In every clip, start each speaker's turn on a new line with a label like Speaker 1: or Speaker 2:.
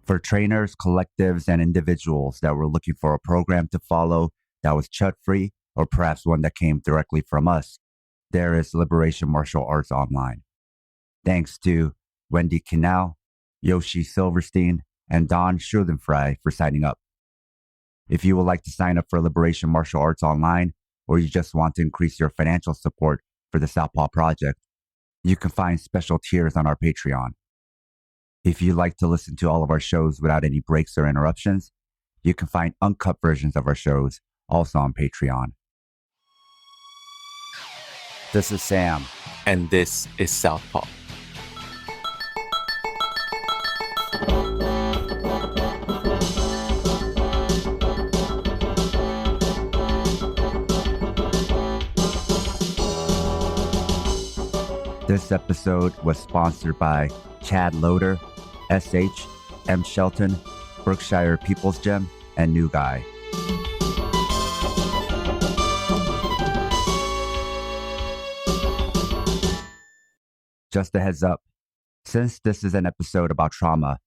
Speaker 1: For trainers, collectives, and individuals that were looking for a program to follow that was chud-free, or perhaps one that came directly from us, there is Liberation Martial Arts Online. Thanks to Wendy Kinal, Yoshi Silverstein, and Don Schulenfrey for signing up. If you would like to sign up for Liberation Martial Arts Online, or you just want to increase your financial support for the Southpaw Project, you can find special tiers on our Patreon. If you'd like to listen to all of our shows without any breaks or interruptions, you can find uncut versions of our shows also on Patreon. This is Sam.
Speaker 2: And this is Southpaw.
Speaker 1: This episode was sponsored by Chad Loader, SH, M. Shelton, Berkshire People's Gym, and New Guy. Just a heads up, since this is an episode about trauma,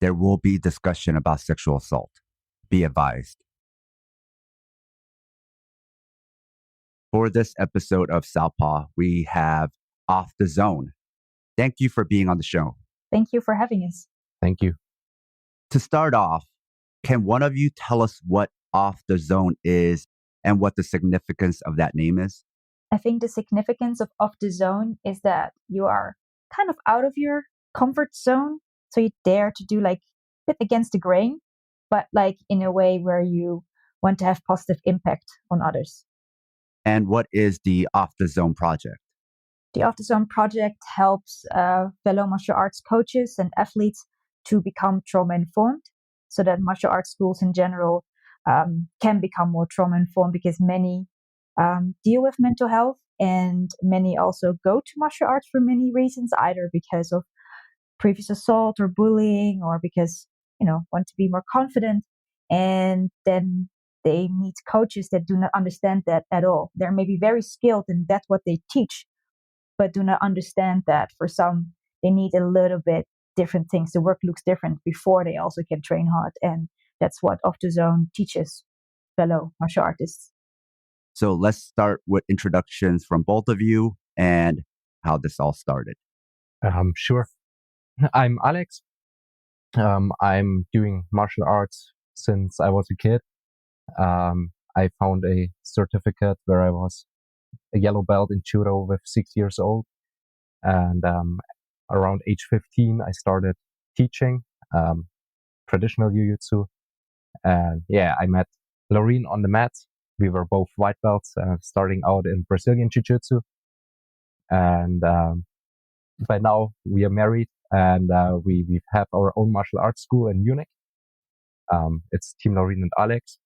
Speaker 1: there will be discussion about sexual assault. Be advised. For this episode of Southpaw, we have Off the Zone. Thank you for being on the show.
Speaker 3: Thank you for having us.
Speaker 2: Thank you.
Speaker 1: To start off, can one of you tell us what Off the Zone is and what the significance of that name is?
Speaker 3: I think the significance of Off the Zone is that you are kind of out of your comfort zone. So you dare to do like a bit against the grain, but like in a way where you want to have positive impact on others.
Speaker 1: And what is the Off the Zone project?
Speaker 3: The Off the Zone project helps fellow martial arts coaches and athletes to become trauma informed so that martial arts schools in general can become more trauma informed, because many deal with mental health and many also go to martial arts for many reasons, either because of previous assault or bullying, or because, want to be more confident. And then they meet coaches that do not understand that at all. They're maybe very skilled and that's what they teach, but do not understand that for some, they need a little bit different things. The work looks different before they also can train hard. And that's what Off the Zone teaches fellow martial artists.
Speaker 1: So let's start with introductions from both of you and how this all started.
Speaker 2: Sure. I'm Alex. I'm doing martial arts since I was a kid. I found a certificate where I was a yellow belt in judo with 6 years old. And around age 15, I started teaching traditional jiu-jitsu. And I met Laurien on the mat. We were both white belts, starting out in Brazilian jiu-jitsu. And by now we are married, and we have our own martial arts school in Munich. It's Team Laurien and Alex.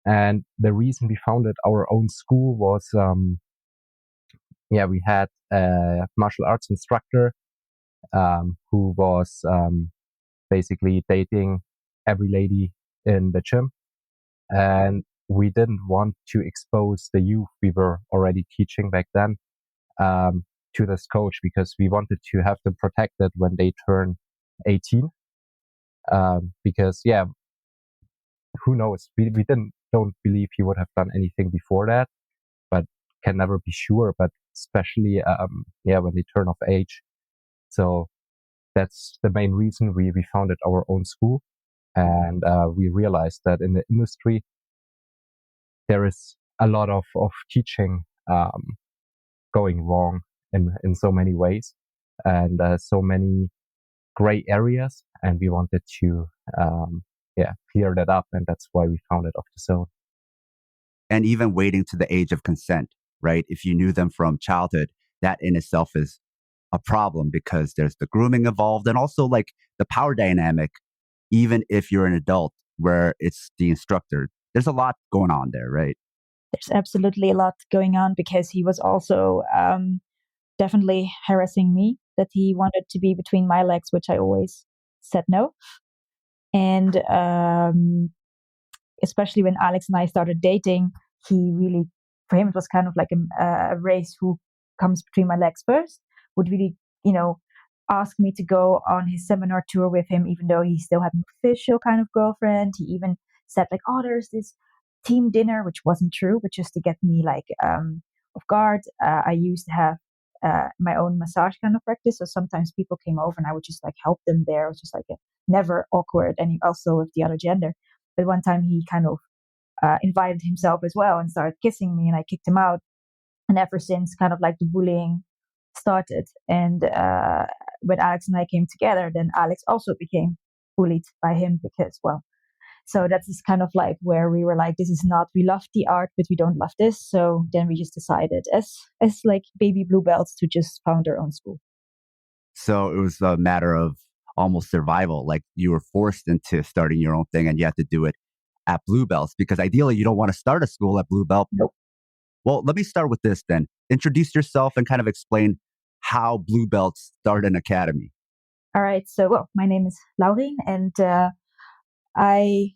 Speaker 2: And the reason we founded our own school was, we had a martial arts instructor who was basically dating every lady in the gym. And we didn't want to expose the youth we were already teaching back then to this coach, because we wanted to have them protected when they turn 18. Because, who knows? We don't believe he would have done anything before that, but can never be sure. But especially, when they turn of age. So that's the main reason we founded our own school. And we realized that in the industry, there is a lot of teaching going wrong in so many ways, and so many gray areas. And we wanted to clear that up, and that's why we founded Off the Zone.
Speaker 1: And even waiting to the age of consent, right? If you knew them from childhood, that in itself is a problem, because there's the grooming involved and also like the power dynamic, even if you're an adult where it's the instructor. There's a lot going on there, right?
Speaker 3: There's absolutely a lot going on, because he was also definitely harassing me, that he wanted to be between my legs, which I always said no. And especially when Alex and I started dating, for him, it was kind of like a race who comes between my legs first, would really, asked me to go on his seminar tour with him, even though he still had an official kind of girlfriend. He even said like, "Oh, there's this team dinner," which wasn't true, but just to get me like off guard. I used to have my own massage kind of practice, so sometimes people came over and I would just like help them there. It was just like never awkward, and also with the other gender. But one time he kind of invited himself as well and started kissing me, and I kicked him out. And ever since, kind of like the bullying started. And when Alex and I came together, then Alex also became bullied by him because, well, so that's just kind of like where we were like, this is not, we love the art, but we don't love this. So then we just decided as like baby blue belts to just found our own school.
Speaker 1: So it was a matter of almost survival. Like you were forced into starting your own thing and you had to do it at Blue Belts because ideally you don't want to start a school at Blue Belt.
Speaker 3: Nope.
Speaker 1: Well, let me start with this then. Introduce yourself and kind of explain how Blue Belts start an academy.
Speaker 3: All right. So, well, my name is Laurien, and I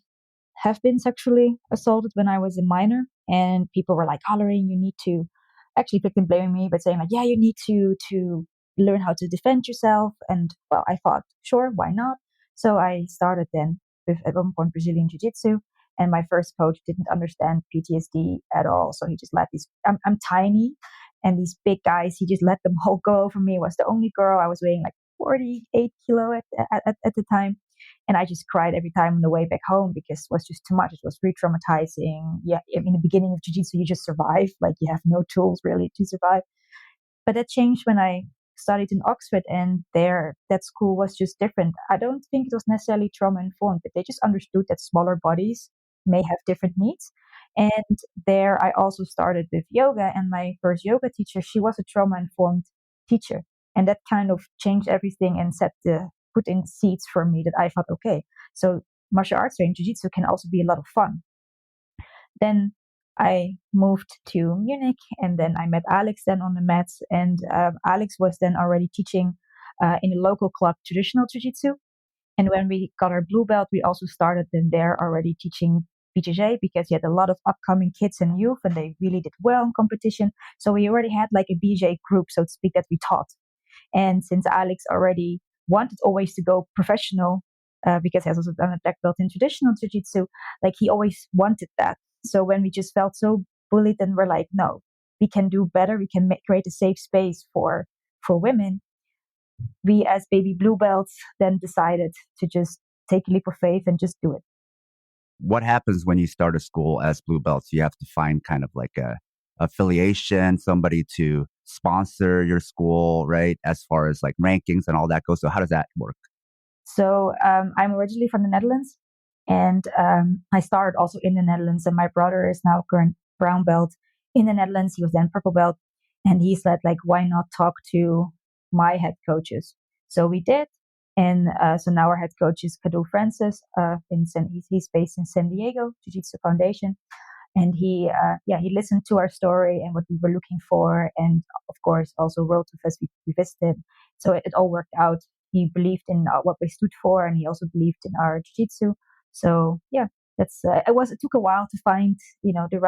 Speaker 3: have been sexually assaulted when I was a minor. And people were like, "Oh, Laurien, you need to," actually picked and blaming me, but saying like, "Yeah, you need to learn how to defend yourself." And well, I thought, sure, why not? So I started then with at one point Brazilian Jiu Jitsu. And my first coach didn't understand PTSD at all. So he just let these, I'm tiny, and these big guys, he just let them all go over me. I was the only girl. I was weighing like 48 kilo at the time. And I just cried every time on the way back home because it was just too much. It was re-traumatizing. Yeah, in the beginning of jiu-jitsu, you just survive. Like you have no tools really to survive. But that changed when I studied in Oxford, and there that school was just different. I don't think it was necessarily trauma informed, but they just understood that smaller bodies may have different needs. And there I also started with yoga, and my first yoga teacher, she was a trauma informed teacher. And that kind of changed everything and put in seeds for me that I thought, okay, so martial arts or in jiu-jitsu can also be a lot of fun. Then I moved to Munich, and then I met Alex then on the mats, and Alex was then already teaching in a local club traditional jiu-jitsu. And when we got our blue belt, we also started then there already teaching BJJ because he had a lot of upcoming kids and youth, and they really did well in competition. So we already had like a BJJ group, so to speak, that we taught. And since Alex already wanted always to go professional, because he has also done a black belt in traditional jiu-jitsu, like he always wanted that. So when we just felt so bullied, and we're like, no, we can do better. We can create a safe space for women. We as baby blue belts then decided to just take a leap of faith and just do it.
Speaker 1: What happens when you start a school as Blue Belts? You have to find kind of like a affiliation, somebody to sponsor your school, right? As far as like rankings and all that goes. So how does that work?
Speaker 3: So I'm originally from the Netherlands, and I started also in the Netherlands. And my brother is now current brown belt in the Netherlands. He was then purple belt, and he said like, why not talk to my head coaches? So we did, and so now our head coach is Kadu Francis. He's based in San Diego, Jiu Jitsu Foundation, and he listened to our story and what we were looking for, and of course also wrote with us. We visited, so it all worked out. He believed in what we stood for, and he also believed in our jiu-jitsu. So yeah, that's it took a while to find the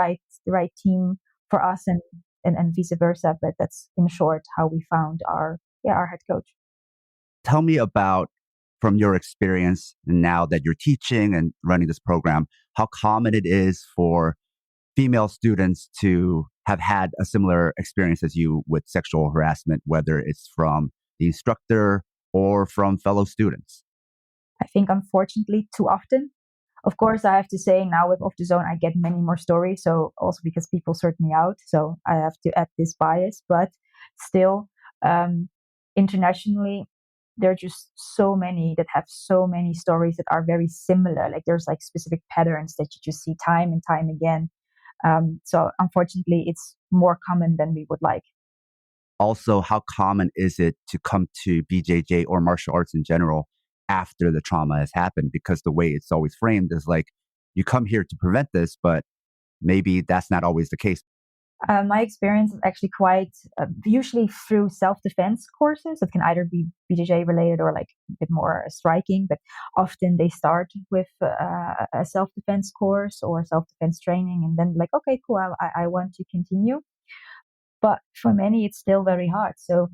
Speaker 3: right team for us, and vice versa. But that's in short how we found our head coach.
Speaker 1: Tell me about, from your experience now that you're teaching and running this program, how common it is for female students to have had a similar experience as you with sexual harassment, whether it's from the instructor or from fellow students.
Speaker 3: I think unfortunately too often. Of course, I have to say now with Off the Zone, I get many more stories. So also because people sort me out, so I have to add this bias. But still, internationally, there are just so many that have so many stories that are very similar. Like there's like specific patterns that you just see time and time again. So unfortunately, it's more common than we would like.
Speaker 1: Also, how common is it to come to BJJ or martial arts in general after the trauma has happened? Because the way it's always framed is like, you come here to prevent this, but maybe that's not always the case.
Speaker 3: My experience is actually quite usually through self-defense courses that can either be BJJ related or like a bit more striking, but often they start with a self-defense course or self-defense training, and then like, okay, cool, I want to continue. But for many, it's still very hard. So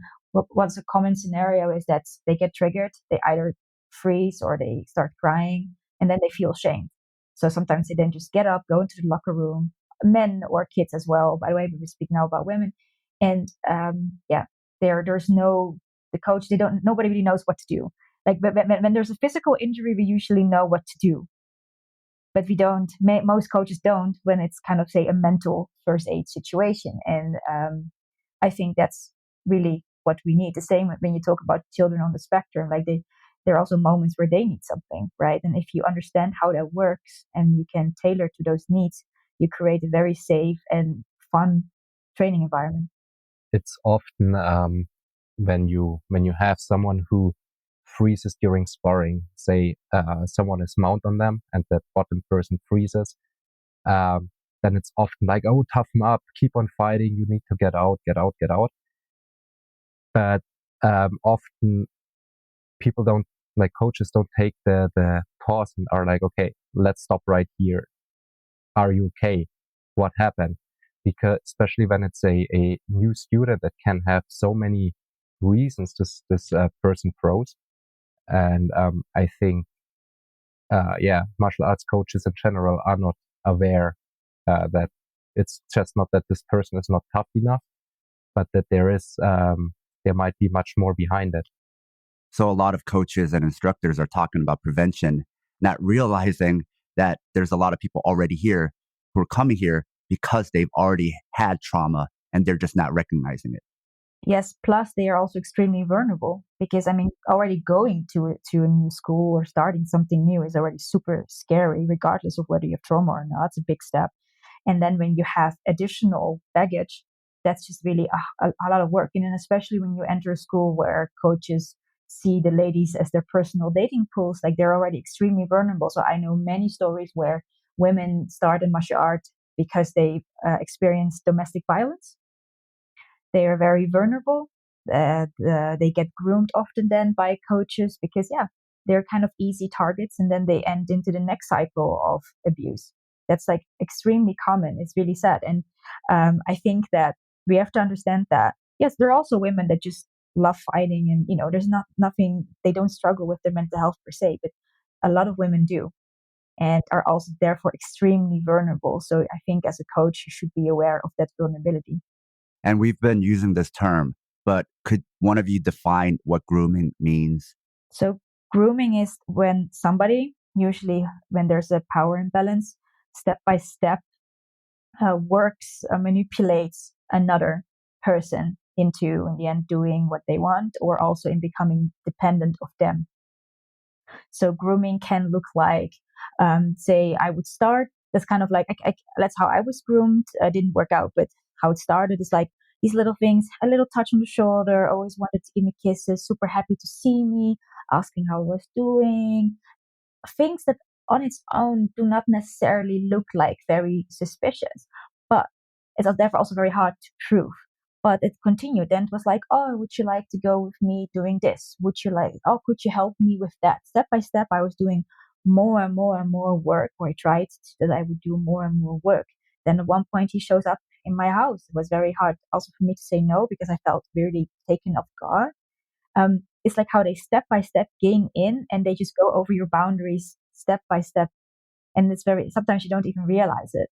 Speaker 3: what's a common scenario is that they get triggered, they either freeze or they start crying, and then they feel shame. So sometimes they then just get up, go into the locker room, men or kids as well, by the way, but we speak now about women. And there's no, the coach, nobody really knows what to do. Like when there's a physical injury, we usually know what to do, but we don't, most coaches don't when it's kind of, say, a mental first aid situation. And I think that's really what we need. The same when you talk about children on the spectrum, like there are also moments where they need something, right? And if you understand how that works and you can tailor to those needs, you create a very safe and fun training environment.
Speaker 2: It's often when you have someone who freezes during sparring, say someone is mount on them and the bottom person freezes, then it's often like, oh, toughen up, keep on fighting, you need to get out. But often people don't, like coaches don't take the pause and are like, okay, let's stop right here. Are you okay? What happened? Because especially when it's a new student that can have so many reasons this person froze. And I think, martial arts coaches in general are not aware that it's just not that this person is not tough enough, but that there might be much more behind it.
Speaker 1: So a lot of coaches and instructors are talking about prevention, not realizing that there's a lot of people already here who are coming here because they've already had trauma and they're just not recognizing it.
Speaker 3: Yes, plus they are also extremely vulnerable because, I mean, already going to a new school or starting something new is already super scary, regardless of whether you have trauma or not. It's a big step. And then when you have additional baggage, that's just really a lot of work. And especially when you enter a school where coaches see the ladies as their personal dating pools, like they're already extremely vulnerable. So I know many stories where women start in martial art because they experience domestic violence. They are very vulnerable. They get groomed often then by coaches because, they're kind of easy targets, and then they end into the next cycle of abuse. That's like extremely common. It's really sad. And I think that we have to understand that, yes, there are also women that just love fighting and, there's nothing, they don't struggle with their mental health per se, but a lot of women do and are also therefore extremely vulnerable. So I think as a coach, you should be aware of that vulnerability.
Speaker 1: And we've been using this term, but could one of you define what grooming means?
Speaker 3: So grooming is when somebody, usually when there's a power imbalance, step by step works, manipulates another person into, in the end, doing what they want, or also in becoming dependent of them. So grooming can look like, say, I would start. That's kind of like, that's how I was groomed. Didn't work out, but how it started is like these little things, a little touch on the shoulder, always wanted to give me kisses, super happy to see me, asking how I was doing. Things that on its own do not necessarily look like very suspicious, but it's therefore also very hard to prove. But it continued. Then it was like, oh, would you like to go with me doing this? Would you like, oh, could you help me with that? Step by step, I was doing more and more and more work, or I tried that I would do more and more work. Then at one point he shows up in my house. It was very hard also for me to say no because I felt really taken off guard. It's like how they step by step gain in and they just go over your boundaries step by step. And it's sometimes you don't even realize it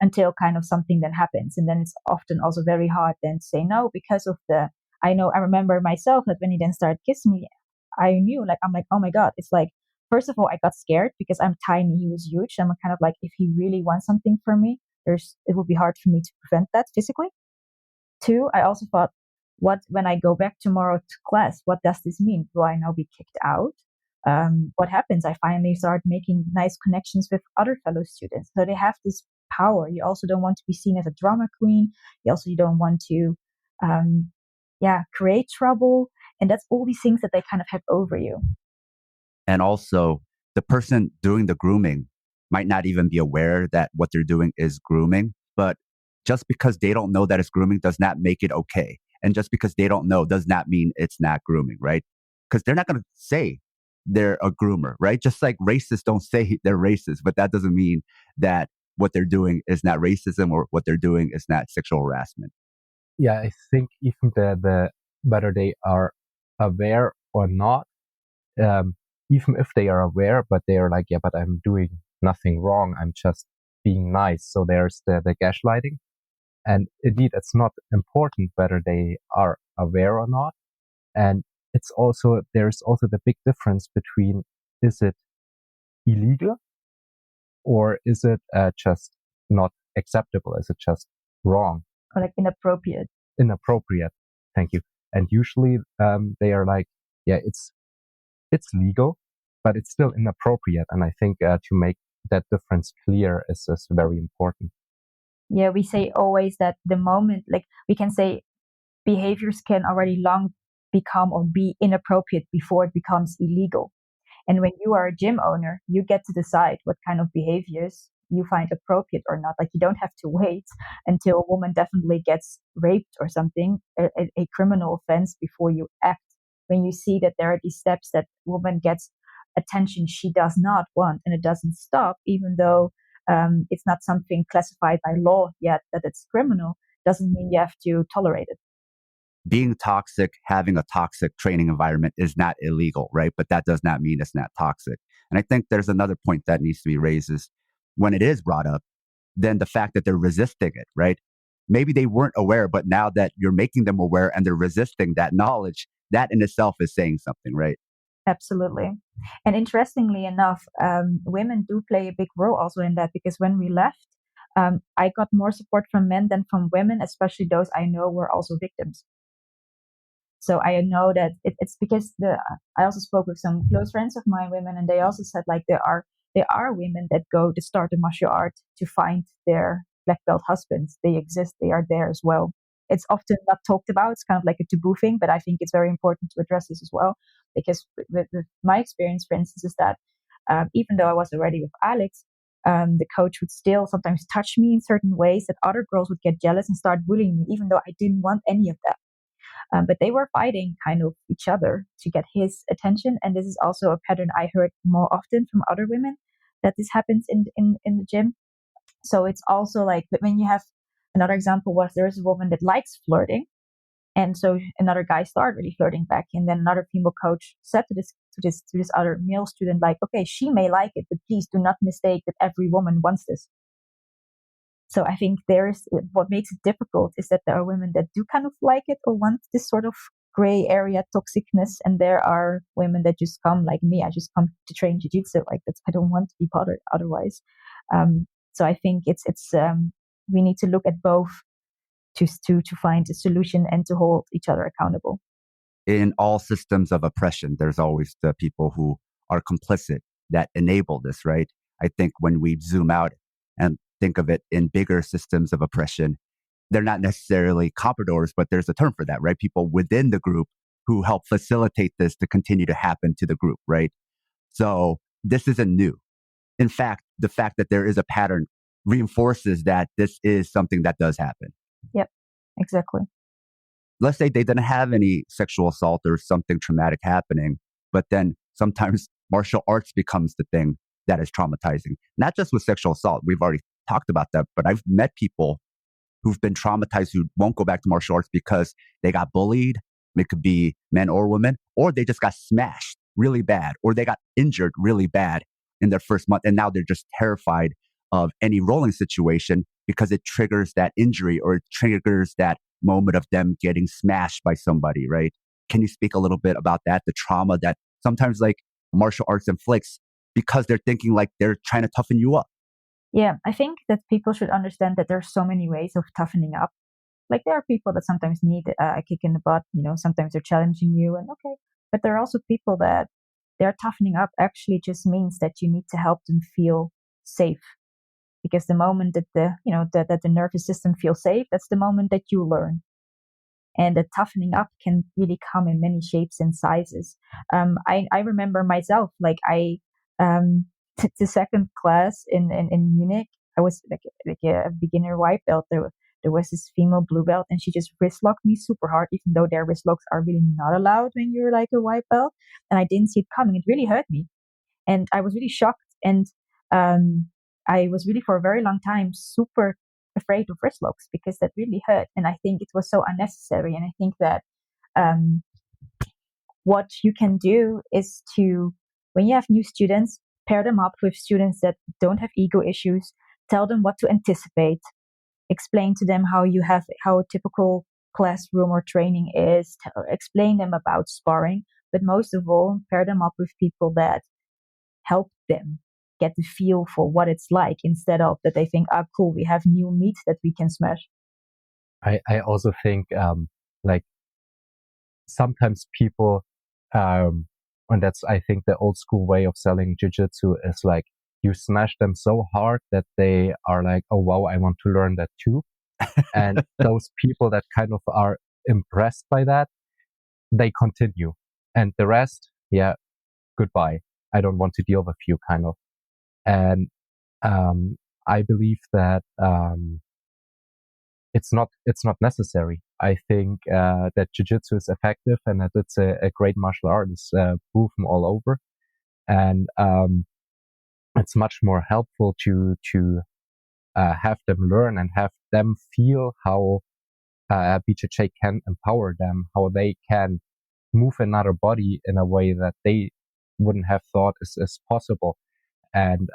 Speaker 3: until kind of something then happens. And then it's often also very hard then to say no because of I remember myself that when he then started kissing me, I knew, like, I'm like, oh my God, it's like, first of all, I got scared because I'm tiny, he was huge. I'm kind of like, if he really wants something from me, it would be hard for me to prevent that physically. Two, I also thought, when I go back tomorrow to class, what does this mean? Will I now be kicked out? What happens? I finally start making nice connections with other fellow students. So they have this power. You also don't want to be seen as a drama queen. You don't want to, create trouble. And that's all these things that they kind of have over you.
Speaker 1: And also, the person doing the grooming might not even be aware that what they're doing is grooming. But just because they don't know that it's grooming does not make it okay. And just because they don't know does not mean it's not grooming, right? Because they're not going to say they're a groomer, right? Just like racists don't say they're racist, but that doesn't mean that what they're doing is not racism or what they're doing is not sexual harassment.
Speaker 2: Yeah, I think even the whether they are aware or not, even if they are aware, but they are like, yeah, but I'm doing nothing wrong. I'm just being nice. So there's the gaslighting. And indeed, it's not important whether they are aware or not. And there's also the big difference between, is it illegal or is it just not acceptable? Is it just wrong?
Speaker 3: Or like inappropriate.
Speaker 2: Inappropriate. Thank you. And usually they are like, yeah, it's legal, but it's still inappropriate. And I think to make that difference clear is very important.
Speaker 3: Yeah, we say always that the moment, like we can say behaviors can already long become or be inappropriate before it becomes illegal. And when you are a gym owner, you get to decide what kind of behaviors you find appropriate or not. Like you don't have to wait until a woman definitely gets raped or something, a criminal offense, before you act. When you see that there are these steps that woman gets attention she does not want and it doesn't stop, even though it's not something classified by law yet that it's criminal, doesn't mean you have to tolerate it.
Speaker 1: Being toxic, having a toxic training environment is not illegal, right? But that does not mean it's not toxic. And I think there's another point that needs to be raised is when it is brought up, then the fact that they're resisting it, right? Maybe they weren't aware, but now that you're making them aware and they're resisting that knowledge, that in itself is saying something, right?
Speaker 3: Absolutely. And interestingly enough, women do play a big role also in that, because when we left, I got more support from men than from women, especially those I know were also victims. So I know that it's because I also spoke with some close friends of mine, women, and they also said like there are women that go to start a martial art to find their black belt husbands. They exist. They are there as well. It's often not talked about. It's kind of like a taboo thing, but I think it's very important to address this as well, because with my experience, for instance, is that even though I was already with Alex, the coach would still sometimes touch me in certain ways that other girls would get jealous and start bullying me, even though I didn't want any of that. But they were fighting kind of each other to get his attention. And this is also a pattern I heard more often from other women, that this happens in the gym. So it's also like, but when you have another example was there is a woman that likes flirting. And so another guy started really flirting back. And then another female coach said to this other male student, like, okay, she may like it, but please do not mistake that every woman wants this. So I think what makes it difficult is that there are women that do kind of like it or want this sort of gray area toxicness, and there are women that just come like me. I just come to train jiu-jitsu. Like that's, I don't want to be bothered otherwise. So I think it's we need to look at both to find a solution and to hold each other accountable.
Speaker 1: In all systems of oppression, there's always the people who are complicit that enable this, right? I think when we zoom out and think of it in bigger systems of oppression, they're not necessarily compradors, but there's a term for that, right? People within the group who help facilitate this to continue to happen to the group, right? So this isn't new. In fact, the fact that there is a pattern reinforces that this is something that does happen.
Speaker 3: Yep, exactly.
Speaker 1: Let's say they didn't have any sexual assault or something traumatic happening, but then sometimes martial arts becomes the thing that is traumatizing. Not just with sexual assault, we've already talked about that, but I've met people who've been traumatized who won't go back to martial arts because they got bullied. It could be men or women, or they just got smashed really bad, or they got injured really bad in their first month. And now they're just terrified of any rolling situation because it triggers that injury or it triggers that moment of them getting smashed by somebody, right? Can you speak a little bit about that? The trauma that sometimes like martial arts inflicts because they're thinking like they're trying to toughen you up.
Speaker 3: Yeah, I think that people should understand that there's so many ways of toughening up. Like there are people that sometimes need a kick in the butt, sometimes they're challenging you and okay. But there are also people that their toughening up actually just means that you need to help them feel safe. Because the moment that that the nervous system feels safe, that's the moment that you learn. And the toughening up can really come in many shapes and sizes. I remember myself, like I the second class in Munich, I was like a beginner white belt. There was this female blue belt, and she just wrist locked me super hard, even though their wrist locks are really not allowed when you're like a white belt. And I didn't see it coming. It really hurt me, and I was really shocked. And I was really for a very long time super afraid of wrist locks because that really hurt. And I think it was so unnecessary. And I think that what you can do is to, when you have new students, pair them up with students that don't have ego issues, tell them what to anticipate, explain to them how a typical classroom or training is, explain them about sparring, but most of all, pair them up with people that help them get the feel for what it's like, instead of that they think, ah, cool, we have new meat that we can smash.
Speaker 2: I also think like sometimes people, and that's I think the old school way of selling jiu-jitsu is like you smash them so hard that they are like, oh wow, I want to learn that too. And those people that kind of are impressed by that, they continue, and the rest, yeah, goodbye. I don't want to deal with you, kind of. And I believe that it's not necessary. I think that jiu-jitsu is effective and that it's a great martial art. It's proven all over, and it's much more helpful to have them learn and have them feel how BJJ can empower them, how they can move another body in a way that they wouldn't have thought is possible. And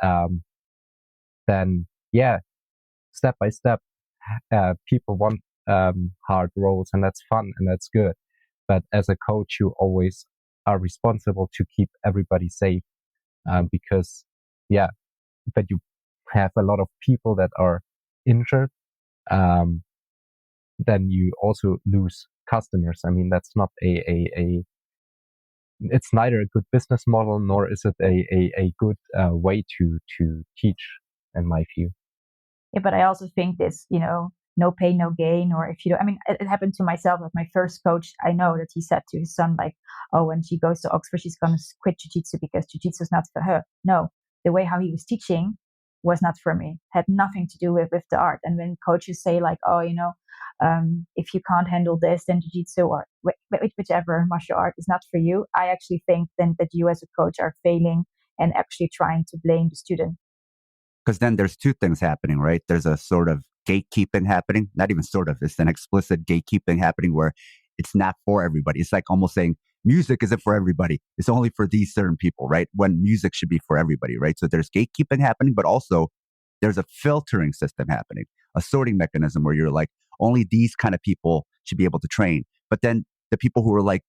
Speaker 2: then, yeah, step by step, people want hard roles, and that's fun and that's good. But as a coach, you always are responsible to keep everybody safe, because, yeah, but you have a lot of people that are injured, then you also lose customers. I mean, that's not it's neither a good business model nor is it a good way to teach, in my view.
Speaker 3: Yeah, but I also think this, no pain, no gain. Or if you don't, I mean, it happened to myself with my first coach. I know that he said to his son, like, oh, when she goes to Oxford, she's going to quit jiu-jitsu because jiu-jitsu is not for her. No, the way how he was teaching was not for me, had nothing to do with the art. And when coaches say like, oh, if you can't handle this, then jiu-jitsu or whichever martial art is not for you, I actually think then that you as a coach are failing and actually trying to blame the student.
Speaker 1: Because then there's two things happening, right? There's a sort of gatekeeping happening, not even sort of, it's an explicit gatekeeping happening where it's not for everybody. It's like almost saying music isn't for everybody. It's only for these certain people, right? When music should be for everybody, right? So there's gatekeeping happening, but also there's a filtering system happening, a sorting mechanism where you're like, only these kind of people should be able to train. But then the people who are like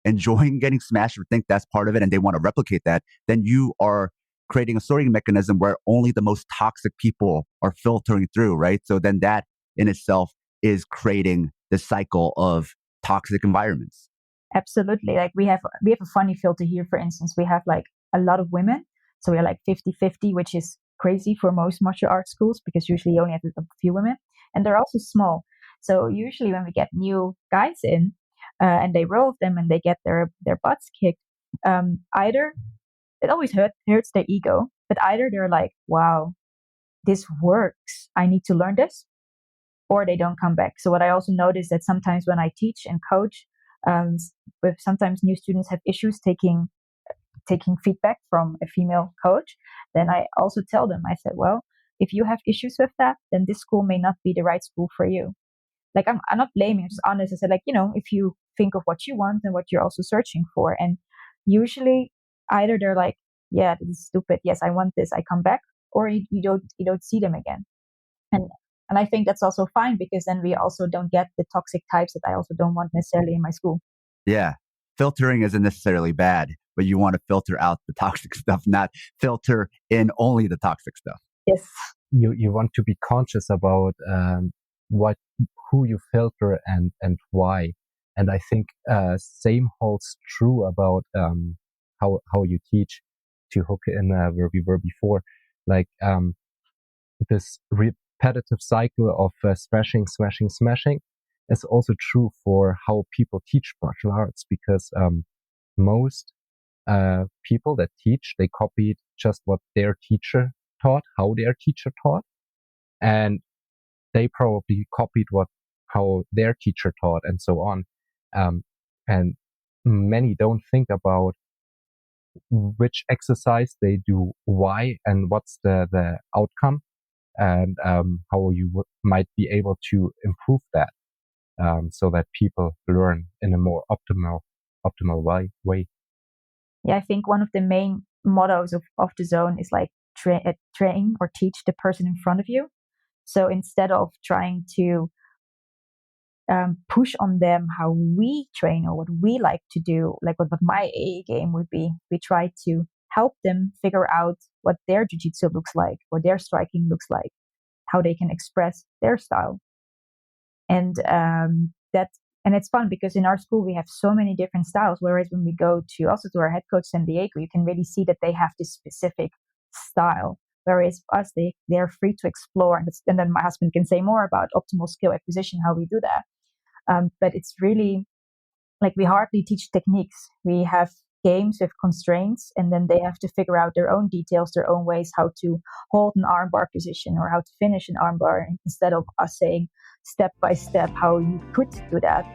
Speaker 1: enjoying getting smashed or think that's part of it and they want to replicate that, then you are creating a sorting mechanism where only the most toxic people are filtering through, right? So then that in itself is creating the cycle of toxic environments.
Speaker 3: Absolutely. Like we have a funny filter here, for instance. We have like a lot of women. So we're like 50-50, which is crazy for most martial arts schools because usually you only have a few women. And they're also small. So usually when we get new guys in and they roll with them and they get their butts kicked, either it always hurts their ego, but either they're like, wow, this works, I need to learn this, or they don't come back. So what I also notice that sometimes when I teach and coach, with sometimes new students have issues taking feedback from a female coach, then I also tell them, I said, well, if you have issues with that, then this school may not be the right school for you. Like I'm not blaming, I'm just honest. I said, like, if you think of what you want and what you're also searching for, and usually either they're like, yeah, this is stupid, yes, I want this, I come back, or you don't see them again. And I think that's also fine because then we also don't get the toxic types that I also don't want necessarily in my school.
Speaker 1: Yeah. Filtering isn't necessarily bad, but you want to filter out the toxic stuff, not filter in only the toxic stuff.
Speaker 3: Yes.
Speaker 2: You want to be conscious about who you filter and why. And I think same holds true about how you teach, to hook in where we were before. Like this repetitive cycle of smashing is also true for how people teach martial arts, because most people that teach, they copied just what their teacher taught, how their teacher taught, and they probably copied how their teacher taught, and so on. And many don't think about which exercise they do, why, and what's the outcome, and how you might be able to improve that. so that people learn in a more optimal way.
Speaker 3: Yeah, I think one of the main mottos of the zone is like train or teach the person in front of you. So instead of trying to push on them how we train or what we like to do, like what my AA game would be, we try to help them figure out what their jiu-jitsu looks like, what their striking looks like, how they can express their style. And and it's fun because in our school we have so many different styles, whereas when we go to our head coach San Diego, you can really see that they have this specific style, whereas us, they're free to explore. And then my husband can say more about optimal skill acquisition, how we do that. But it's really like we hardly teach techniques. We have games with constraints, and then they have to figure out their own details, their own ways how to hold an armbar position or how to finish an armbar, instead of us saying step by step how you could do that.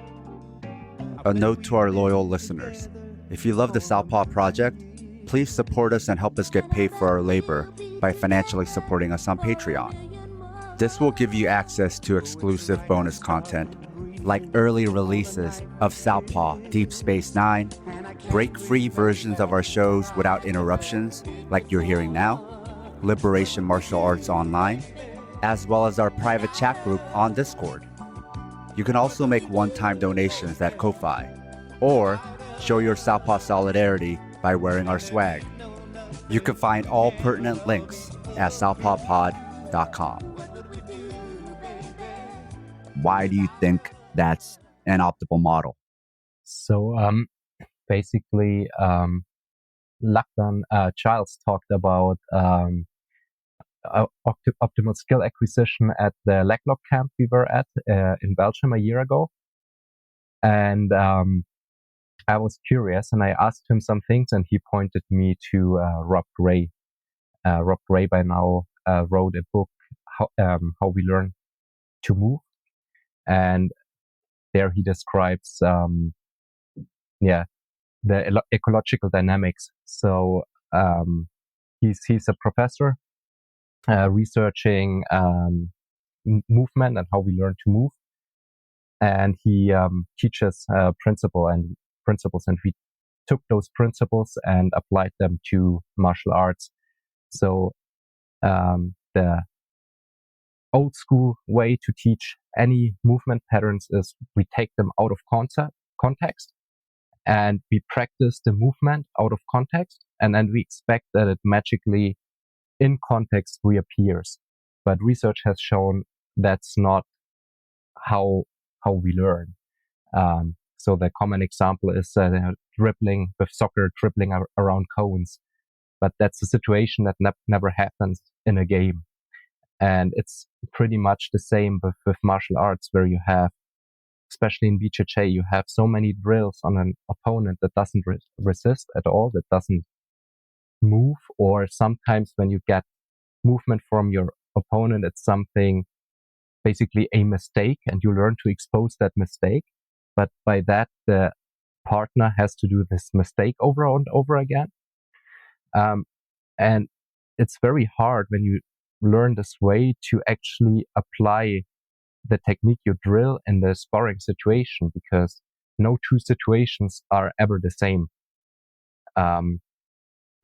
Speaker 1: A note to our loyal listeners: if you love the Southpaw Project, please support us and help us get paid for our labor by financially supporting us on Patreon. This will give you access to exclusive bonus content like early releases of Southpaw Deep Space Nine, break-free versions of our shows without interruptions like you're hearing now, Liberation Martial Arts Online, as well as our private chat group on Discord. You can also make one-time donations at Ko-Fi, or show your Southpaw solidarity by wearing our swag. You can find all pertinent links at southpawpod.com. Why do you think that's an optimal model?
Speaker 2: So basically, Lachlan Childs talked about optimal skill acquisition at the Leglock camp we were at in Belgium a year ago. And I was curious and I asked him some things, and he pointed me to Rob Gray. Rob Gray by now wrote a book, How We Learn to Move. And there he describes, the ecological dynamics. So he's a professor researching movement and how we learn to move, and he teaches principles, and we took those principles and applied them to martial arts. So the old school way to teach any movement patterns is we take them out of context and we practice the movement out of context, and then we expect that it magically in context reappears. But research has shown that's not how we learn. So the common example is dribbling with soccer, dribbling around cones. But that's a situation that never happens in a game. And it's pretty much the same with martial arts, where you have, especially in BJJ, you have so many drills on an opponent that doesn't resist at all, that doesn't move, or sometimes when you get movement from your opponent, it's something, basically a mistake, and you learn to expose that mistake. But by that, the partner has to do this mistake over and over again. And it's very hard when you learn this way to actually apply the technique you drill in the sparring situation, because no two situations are ever the same.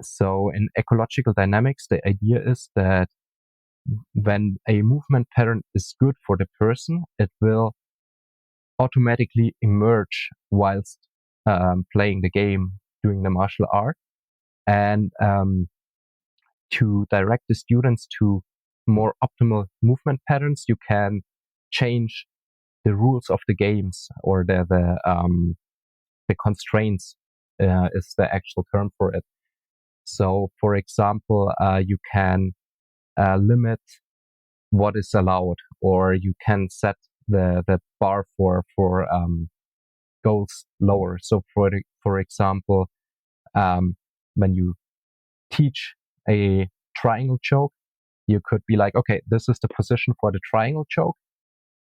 Speaker 2: So in ecological dynamics, the idea is that when a movement pattern is good for the person, it will automatically emerge whilst playing the game, doing the martial art. And to direct the students to more optimal movement patterns, you can change the rules of the games, or the constraints is the actual term for it. So, for example, you can limit what is allowed, or you can set the bar for goals lower. So, for example, when you teach a triangle choke, you could be like, okay, this is the position for the triangle choke.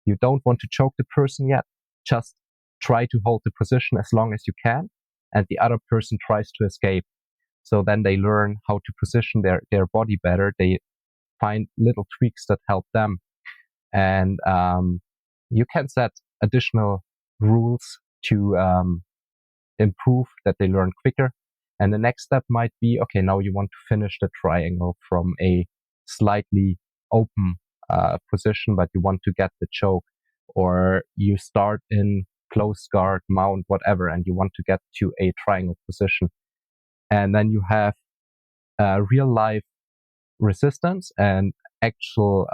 Speaker 2: You don't want to choke the person yet. Just try to hold the position as long as you can, and the other person tries to escape. So then they learn how to position their body better. They find little tweaks that help them. And you can set additional rules to improve that they learn quicker. And the next step might be, okay, now you want to finish the triangle from a slightly open position, but you want to get the choke, or you start in close guard, mount, whatever, and you want to get to a triangle position. And then you have real life resistance and actual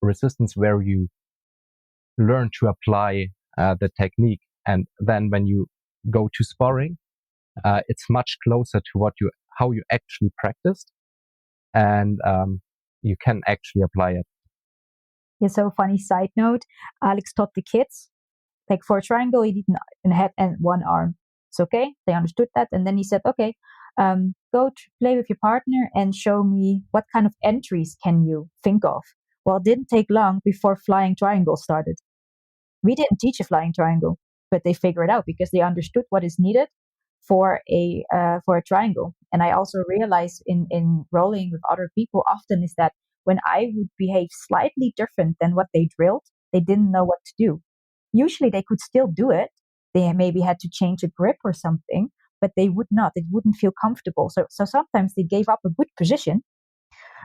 Speaker 2: resistance where you learn to apply the technique. And then when you go to sparring, it's much closer to how you actually practiced, and you can actually apply it.
Speaker 3: Yeah, so funny side note, Alex taught the kids, like for a triangle, he did a head and one arm. It's okay. They understood that. And then he said, okay, go play with your partner and show me what kind of entries can you think of. Well, it didn't take long before flying triangle started. We didn't teach a flying triangle, but they figured it out because they understood what is needed for a triangle. And I also realized in rolling with other people often is that when I would behave slightly different than what they drilled, they didn't know what to do. Usually they could still do it. They maybe had to change a grip or something, but they would not. It wouldn't feel comfortable. So sometimes they gave up a good position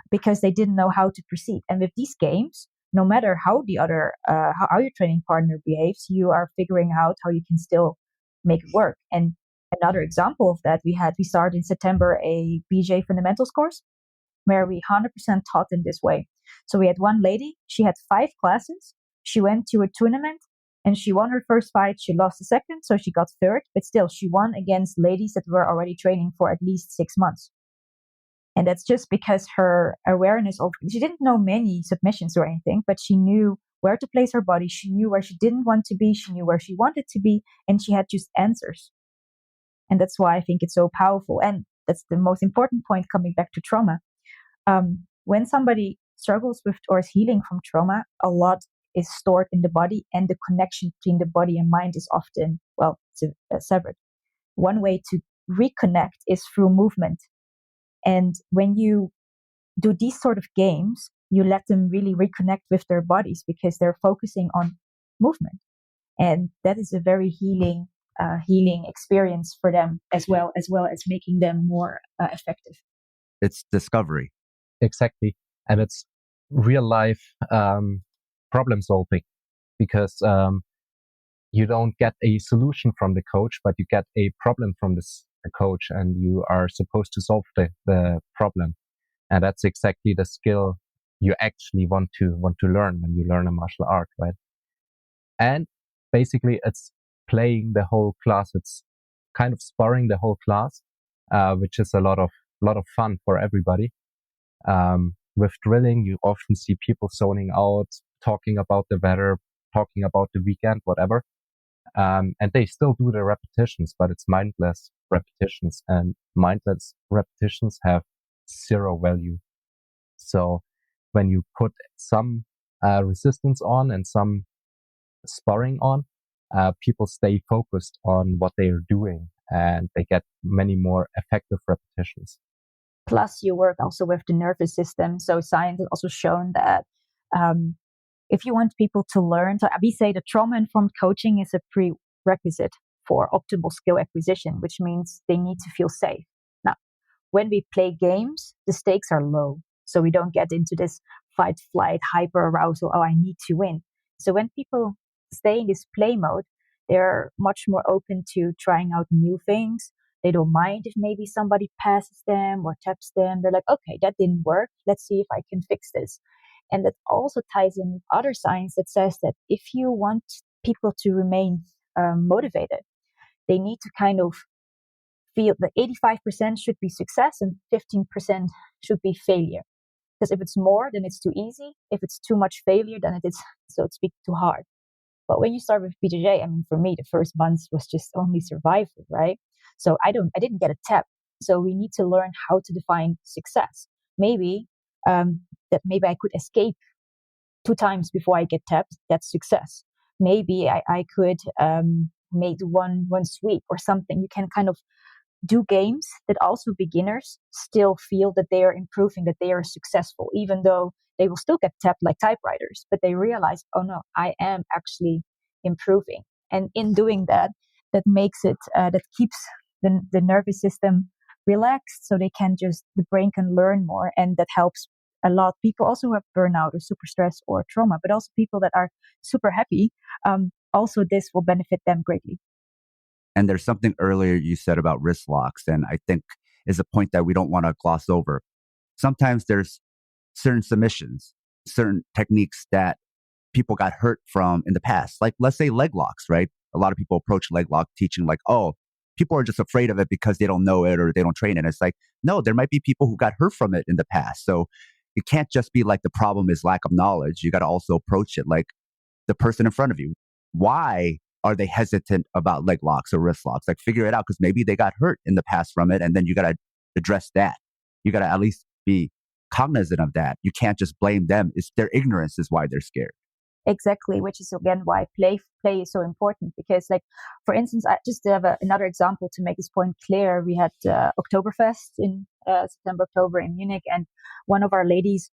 Speaker 3: because they didn't know how to proceed. And with these games, no matter how the other, how your training partner behaves, you are figuring out how you can still make it work. And another example of that, we started in September a BJ fundamentals course where we 100% taught in this way. So we had one lady, she had 5 classes. She went to a tournament and she won her first fight. She lost the second, so she got third, but still she won against ladies that were already training for at least 6 months. And that's just because her awareness of, she didn't know many submissions or anything, but she knew where to place her body. She knew where she didn't want to be. She knew where she wanted to be, and she had just answers. And that's why I think it's so powerful. And that's the most important point coming back to trauma. When somebody struggles with or is healing from trauma, a lot is stored in the body, and the connection between the body and mind is often, severed. One way to reconnect is through movement. And when you do these sort of games, you let them really reconnect with their bodies because they're focusing on movement. And that is a very healing experience for them as well as making them more effective.
Speaker 1: It's discovery.
Speaker 2: Exactly. And it's real life problem solving, because you don't get a solution from the coach, but you get a problem from the coach, and you are supposed to solve the problem. And that's exactly the skill you actually want to learn when you learn a martial art, right? And basically it's playing the whole class. It's kind of sparring the whole class, which is a lot of fun for everybody. With drilling, you often see people zoning out, talking about the weather, talking about the weekend, whatever. And they still do the repetitions, but it's mindless repetitions, and mindless repetitions have zero value. So when you put some resistance on and some sparring on, people stay focused on what they are doing, and they get many more effective repetitions.
Speaker 3: Plus, you work also with the nervous system. So science has also shown that if you want people to learn, so we say that trauma-informed coaching is a prerequisite for optimal skill acquisition, which means they need to feel safe. Now, when we play games, the stakes are low. So we don't get into this fight, flight, hyper arousal, oh, I need to win. So when people stay in this play mode, they're much more open to trying out new things. They don't mind if maybe somebody passes them or taps them. They're like, okay, that didn't work. Let's see if I can fix this. And that also ties in with other science that says that if you want people to remain motivated, they need to kind of feel that 85% should be success and 15% should be failure. Because if it's more, then it's too easy. If it's too much failure, then it is, so to speak, too hard. But when you start with BJJ, I mean, for me, the first months was just only survival, right? So I didn't get a tap. So we need to learn how to define success. Maybe maybe I could escape 2 times before I get tapped. That's success. Maybe I could make one sweep or something. You can kind of do games that also beginners still feel that they are improving, that they are successful, even though they will still get tapped like typewriters, but they realize, oh no, I am actually improving. And in doing that, that makes it, that keeps the nervous system relaxed, so the brain can learn more, and that helps a lot. People also who have burnout or super stress or trauma, but also people that are super happy. Also, this will benefit them greatly.
Speaker 1: And there's something earlier you said about wrist locks, and I think is a point that we don't want to gloss over. Sometimes there's certain submissions, certain techniques that people got hurt from in the past. Like, let's say leg locks, right? A lot of people approach leg lock teaching like, oh, people are just afraid of it because they don't know it or they don't train it. It's like, no, there might be people who got hurt from it in the past. So it can't just be like the problem is lack of knowledge. You got to also approach it like the person in front of you. Why are they hesitant about leg locks or wrist locks? Like, figure it out, because maybe they got hurt in the past from it. And then you got to address that. You got to at least be cognizant of that. You can't just blame them. It's their ignorance is why they're scared.
Speaker 3: Exactly, which is again why play is so important. Because, like, for instance, I just have another example to make this point clear. We had Oktoberfest in September, October in Munich, and one of our ladies,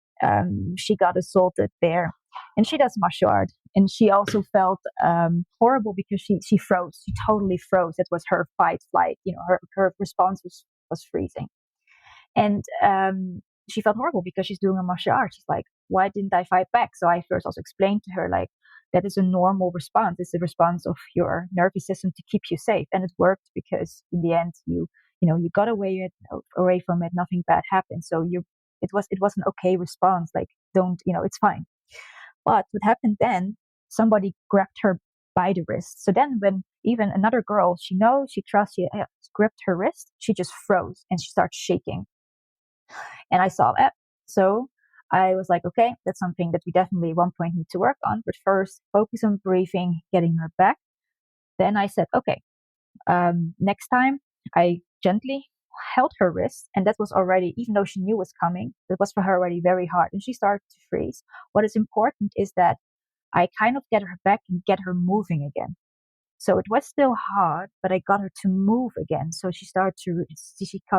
Speaker 3: she got assaulted there, and she does martial art, and she also felt horrible because she froze. She totally froze. That was her fight, flight. Her response was freezing, and she felt horrible because she's doing a martial art. She's like, why didn't I fight back? So I first also explained to her, like, that is a normal response. It's a response of your nervous system to keep you safe. And it worked because in the end, you got away from it. Nothing bad happened. So it was an okay response. Like, it's fine. But what happened then, somebody grabbed her by the wrist. So then when even another girl she knows, she trusts, gripped her wrist, she just froze and she starts shaking. And I saw that. So I was like, okay, that's something that we definitely at one point need to work on. But first, focus on breathing, getting her back. Then I said, okay, next time I gently held her wrist. And that was already, even though she knew it was coming, that was for her already very hard. And she started to freeze. What is important is that I kind of get her back and get her moving again. So it was still hard, but I got her to move again. So she got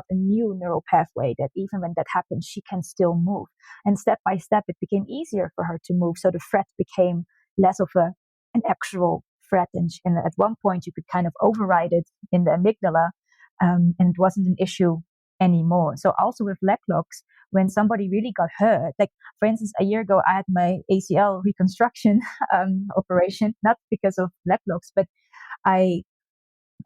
Speaker 3: a new neural pathway that even when that happened, she can still move. And step by step, it became easier for her to move. So the threat became less of an actual threat. And at one point, you could kind of override it in the amygdala, and it wasn't an issue anymore. So also with leg locks, when somebody really got hurt, like for instance, a year ago, I had my ACL reconstruction operation, not because of leg locks, but I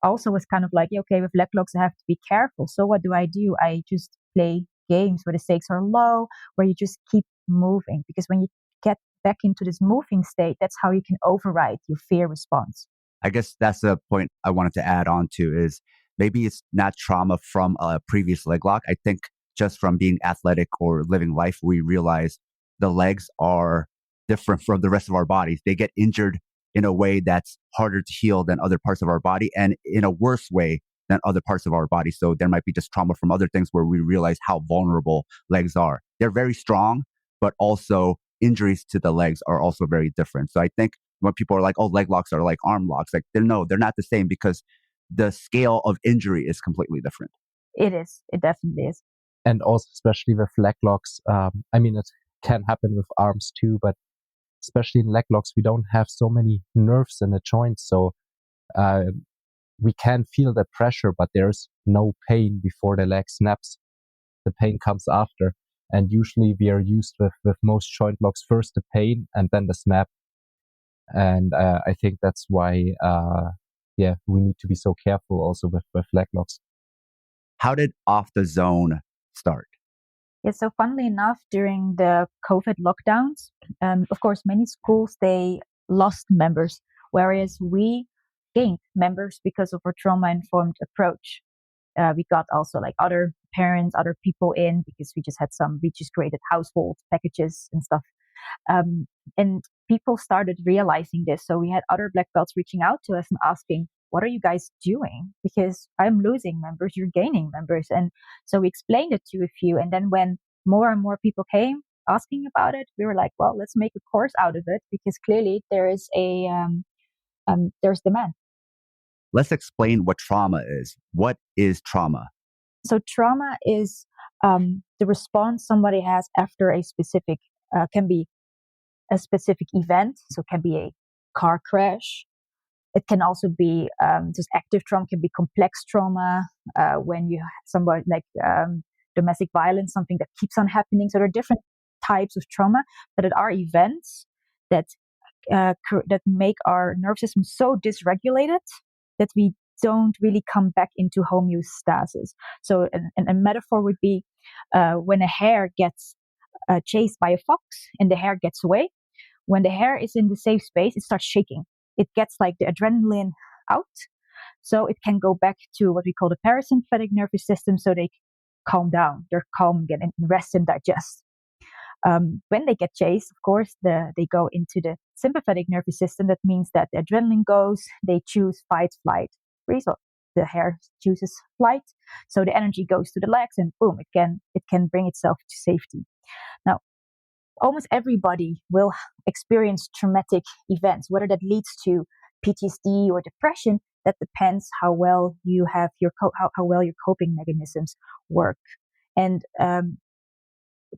Speaker 3: also was kind of like, okay, with leg locks, I have to be careful. So what do? I just play games where the stakes are low, where you just keep moving. Because when you get back into this moving state, that's how you can override your fear response.
Speaker 1: I guess that's the point I wanted to add on to is maybe it's not trauma from a previous leg lock. I think just from being athletic or living life, we realize the legs are different from the rest of our bodies. They get injured in a way that's harder to heal than other parts of our body and in a worse way than other parts of our body. So there might be just trauma from other things where we realize how vulnerable legs are. They're very strong, but also injuries to the legs are also very different. So I think when people are like, oh, leg locks are like arm locks, like they're not the same because the scale of injury is completely different.
Speaker 3: It is. It definitely is.
Speaker 2: And also, especially with leg locks, it can happen with arms too, but especially in leg locks, we don't have so many nerves in the joints. So we can feel the pressure, but there's no pain before the leg snaps. The pain comes after. And usually we are used with most joint locks, first the pain and then the snap. And I think that's why, we need to be so careful also with leg locks.
Speaker 1: How did Off the Zone start?
Speaker 3: Yeah, so funnily enough, during the COVID lockdowns, of course, many schools, they lost members, whereas we gained members because of our trauma-informed approach. We got also like other parents, other people in because we just created household packages and stuff. And people started realizing this. So we had other black belts reaching out to us and asking, what are you guys doing? Because I'm losing members, you're gaining members. And so we explained it to a few. And then when more and more people came asking about it, we were like, well, let's make a course out of it because clearly there is there's demand.
Speaker 1: Let's explain what trauma is. What is trauma?
Speaker 3: So trauma is the response somebody has after a specific, can be a specific event. So it can be a car crash. It can also be just active trauma, can be complex trauma when you have somebody like domestic violence, something that keeps on happening. So there are different types of trauma, but it are events that that make our nervous system so dysregulated that we don't really come back into homeostasis. So a metaphor would be when a hare gets chased by a fox and the hare gets away. When the hare is in the safe space, it starts shaking. It gets like the adrenaline out, so it can go back to what we call the parasympathetic nervous system, so they calm down. They're calm again and rest and digest. When they get chased, of course, they go into the sympathetic nervous system. That means that the adrenaline goes, they choose fight, flight, freeze. So the hare chooses flight, so the energy goes to the legs, and boom, it can bring itself to safety. Now, almost everybody will experience traumatic events, whether that leads to PTSD or depression. That depends how well you have how well your coping mechanisms work, and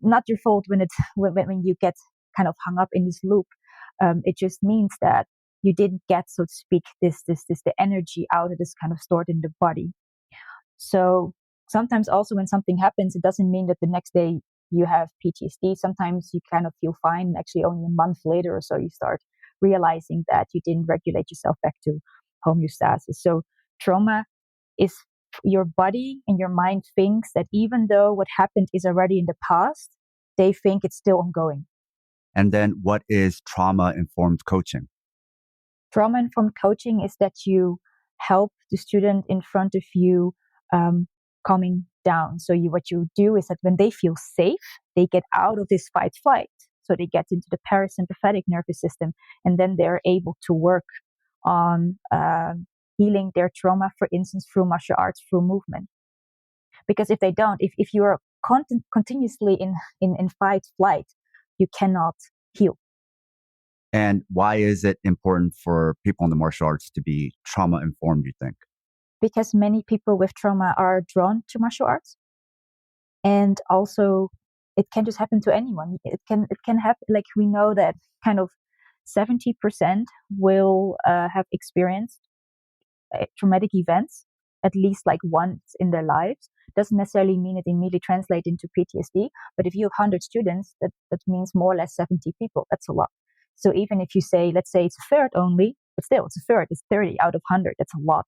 Speaker 3: not your fault when you get kind of hung up in this loop. It just means that you didn't get, so to speak, the energy out that is kind of stored in the body. So sometimes also when something happens, it doesn't mean that the next day you have PTSD. Sometimes you kind of feel fine. Actually, only a month later or so, you start realizing that you didn't regulate yourself back to homeostasis. So trauma is your body and your mind thinks that even though what happened is already in the past, they think it's still ongoing.
Speaker 1: And then what is trauma-informed coaching?
Speaker 3: Trauma-informed coaching is that you help the student in front of you calming down. So what you do is that when they feel safe, they get out of this fight flight. So they get into the parasympathetic nervous system, and then they're able to work on healing their trauma, for instance, through martial arts, through movement. Because if they don't, if you are continuously in fight flight, you cannot heal.
Speaker 1: And why is it important for people in the martial arts to be trauma informed, you think?
Speaker 3: Because many people with trauma are drawn to martial arts. And also it can just happen to anyone. It can happen, like we know that kind of 70% will have experienced traumatic events at least like once in their lives. Doesn't necessarily mean it immediately translates into PTSD, but if you have 100 students, that means more or less 70 people. That's a lot. So even if you say, let's say it's a third only, but still it's a third, it's 30 out of 100. That's a lot.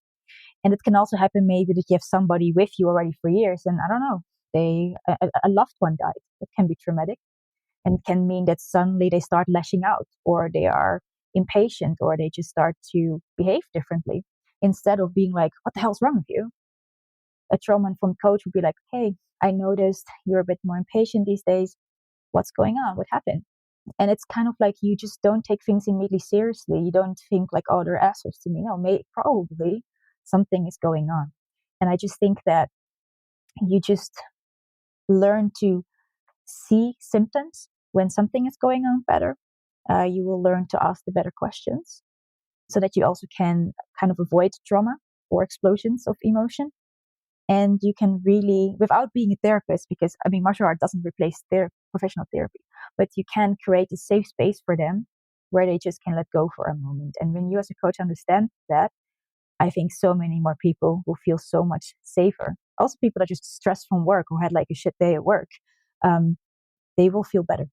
Speaker 3: And it can also happen maybe that you have somebody with you already for years, and I don't know, a loved one died. That can be traumatic, and can mean that suddenly they start lashing out, or they are impatient, or they just start to behave differently. Instead of being like, what the hell's wrong with you? A trauma-informed coach would be like, hey, I noticed you're a bit more impatient these days. What's going on? What happened? And it's kind of like you just don't take things immediately seriously. You don't think like, oh, they're assholes to me. No, probably something is going on. And I just think that you just learn to see symptoms when something is going on better. You will learn to ask the better questions so that you also can kind of avoid trauma or explosions of emotion. And you can really, without being a therapist, because I mean, martial art doesn't replace their professional therapy, but you can create a safe space for them where they just can let go for a moment. And when you as a coach understand that, I think so many more people will feel so much safer. Also, people that are just stressed from work or had like a shit day at work, they will feel better.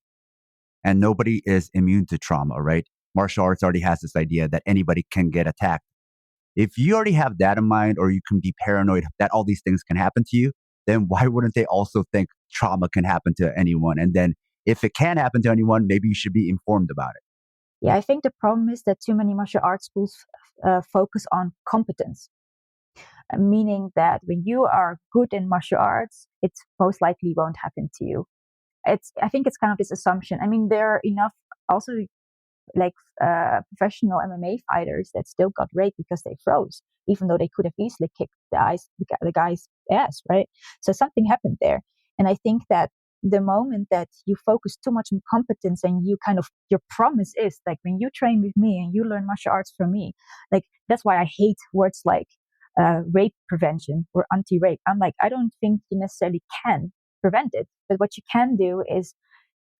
Speaker 1: And nobody is immune to trauma, right? Martial arts already has this idea that anybody can get attacked. If you already have that in mind, or you can be paranoid that all these things can happen to you, then why wouldn't they also think trauma can happen to anyone? And then if it can happen to anyone, maybe you should be informed about it.
Speaker 3: Yeah, I think the problem is that too many martial arts schools focus on competence, meaning that when you are good in martial arts, it most likely won't happen to you. I think it's kind of this assumption. I mean, there are enough also like professional MMA fighters that still got raped because they froze, even though they could have easily kicked the guy's ass, right? So something happened there. And I think that the moment that you focus too much on competence and you kind of, your promise is like, when you train with me and you learn martial arts from me, like, that's why I hate words like rape prevention or anti-rape. I'm like, I don't think you necessarily can prevent it, but what you can do is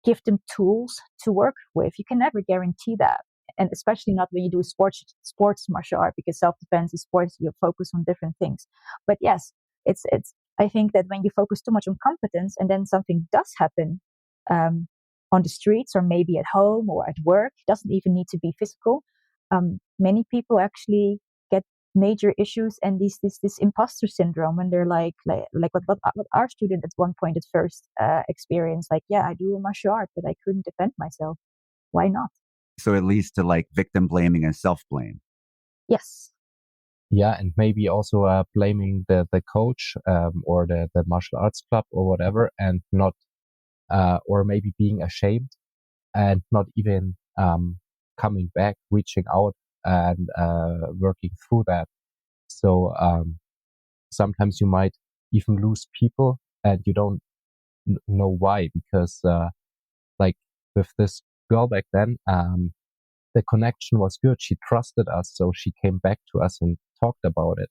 Speaker 3: give them tools to work with. You can never guarantee that, and especially not when you do sports martial art, because self-defense is sports, you focus on different things. But yes, it's I think that when you focus too much on competence and then something does happen on the streets or maybe at home or at work, it doesn't even need to be physical. Many people actually get major issues and this imposter syndrome when they're like what our student at one point at first experienced, like, yeah, I do a martial art, but I couldn't defend myself. Why not?
Speaker 1: So it leads to like victim blaming and self-blame.
Speaker 3: Yes.
Speaker 2: Yeah, and maybe also blaming the coach or the martial arts club or whatever, and not or maybe being ashamed and not even coming back, reaching out and working through that. So sometimes you might even lose people and you don't know why, because like with this girl back then, the connection was good. She trusted us, so she came back to us and talked about it.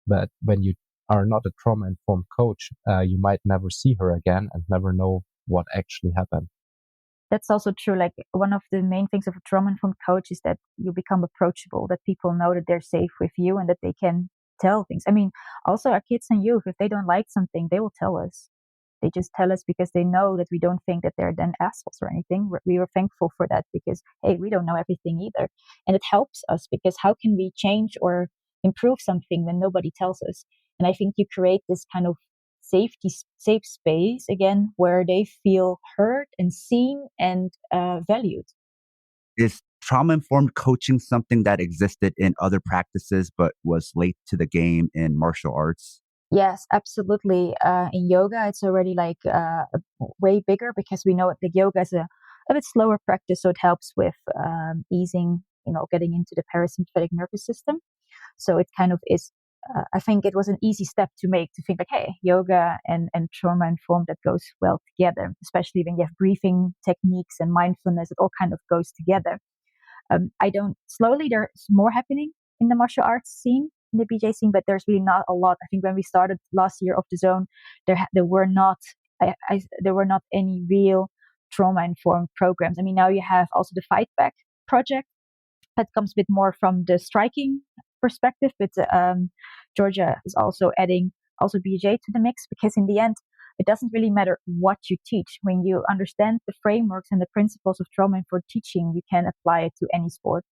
Speaker 2: But when you are not a trauma-informed coach, you might never see her again and never know what actually happened.
Speaker 3: That's also true. Like, one of the main things of a trauma-informed coach is that you become approachable, that people know that they're safe with you and that they can tell things. I mean, also our kids and youth, if they don't like something, they will tell us. They just tell us because they know that we don't think that they're then assholes or anything. We were thankful for that because, hey, we don't know everything either. And it helps us, because how can we change or improve something when nobody tells us? And I think you create this kind of safe space again where they feel heard and seen and valued.
Speaker 1: Is trauma-informed coaching something that existed in other practices but was late to the game in martial arts?
Speaker 3: Yes, absolutely. In yoga, it's already like way bigger, because we know that yoga is a bit slower practice, so it helps with easing, getting into the parasympathetic nervous system. So it kind of is. I think it was an easy step to make, to think like, hey, yoga and trauma informed, that goes well together, especially when you have breathing techniques and mindfulness. It all kind of goes together. Slowly there's more happening in the martial arts scene, in the BJ scene, but there's really not a lot. I think when we started last year of the zone, there were not any real trauma informed programs. I mean, now you have also the Fight Back project that comes a bit more from the striking perspective, but Georgia is also adding also BJ to the mix, because in the end, it doesn't really matter what you teach. When you understand the frameworks and the principles of trauma informed teaching, you can apply it to any sport.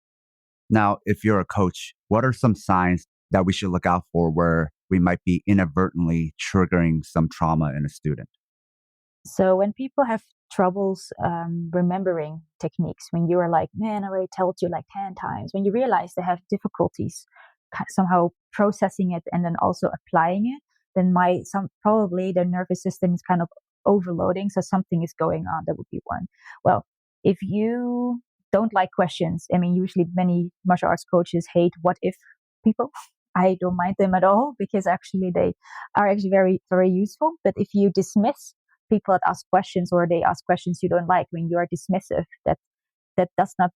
Speaker 1: Now, if you're a coach, what are some signs that we should look out for where we might be inadvertently triggering some trauma in a student?
Speaker 3: So when people have troubles remembering techniques, when you are like, man, I already told you like 10 times, when you realize they have difficulties somehow processing it and then also applying it, then probably their nervous system is kind of overloading. So something is going on. That would be one. Well, if you don't like questions, I mean, usually many martial arts coaches hate what if people. I don't mind them at all, because actually they are actually very, very useful. But if you dismiss people that ask questions, or they ask questions you don't like, when you are dismissive, that does not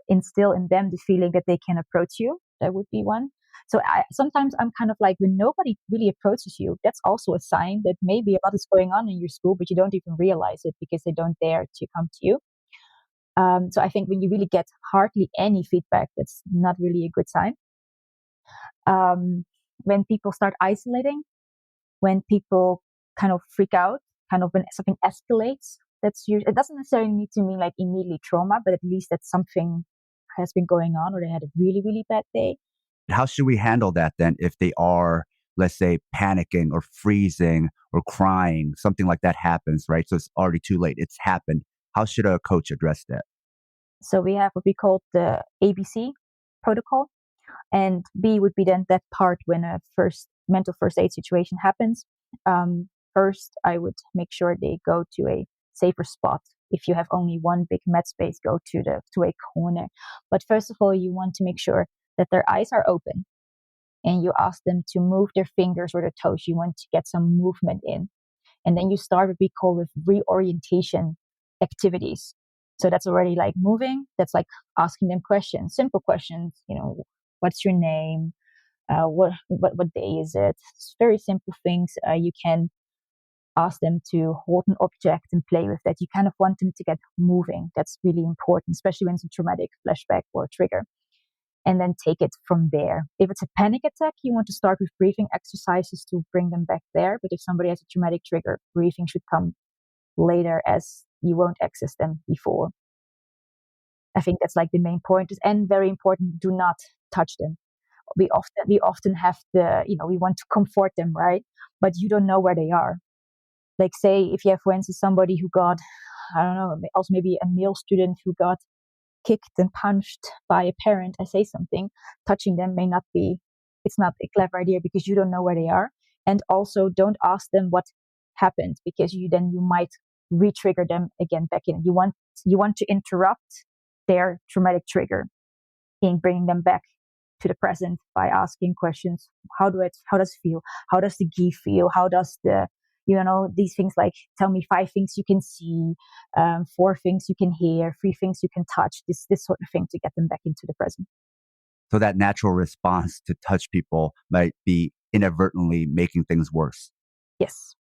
Speaker 3: instill in them the feeling that they can approach you. That would be one. So sometimes I'm kind of like, when nobody really approaches you, that's also a sign that maybe a lot is going on in your school, but you don't even realize it because they don't dare to come to you. So I think when you really get hardly any feedback, that's not really a good sign. When people start isolating, when people kind of freak out, kind of when something escalates, it doesn't necessarily need to mean like immediately trauma, but at least that something has been going on, or they had a really, really bad day.
Speaker 1: How should we handle that then if they are, let's say, panicking or freezing or crying? Something like that happens, right? So it's already too late. It's happened. How should a coach address that?
Speaker 3: So we have what we call the ABC protocol. And B would be then that part when a mental first aid situation happens. First, I would make sure they go to a safer spot. If you have only one big mat space, go to a corner. But first of all, you want to make sure that their eyes are open, and you ask them to move their fingers or their toes. You want to get some movement in. And then you start what we call with reorientation activities. So that's already like moving. That's like asking them questions, simple questions, what's your name? What day is it? It's very simple things. You can ask them to hold an object and play with that. You kind of want them to get moving. That's really important, especially when it's a traumatic flashback or trigger. And then take it from there. If it's a panic attack, you want to start with breathing exercises to bring them back there. But if somebody has a traumatic trigger, breathing should come later, as you won't access them before. I think that's like the main point. And very important, do not touch them. We often have we want to comfort them, right? But you don't know where they are. Like, say, if you have, for instance, somebody who got, I don't know, also maybe a male student who got kicked and punched by a parent, I say something, touching them it's not a clever idea, because you don't know where they are. And also don't ask them what happened, because you might re-trigger them again back in. You want to interrupt their traumatic trigger in bringing them back to the present by asking questions. How does it feel? How does the gi feel? How does these things, like, tell me 5 things you can see, 4 things you can hear, 3 things you can touch, this sort of thing, to get them back into the present.
Speaker 1: So that natural response to touch people might be inadvertently making things worse.
Speaker 3: Yes.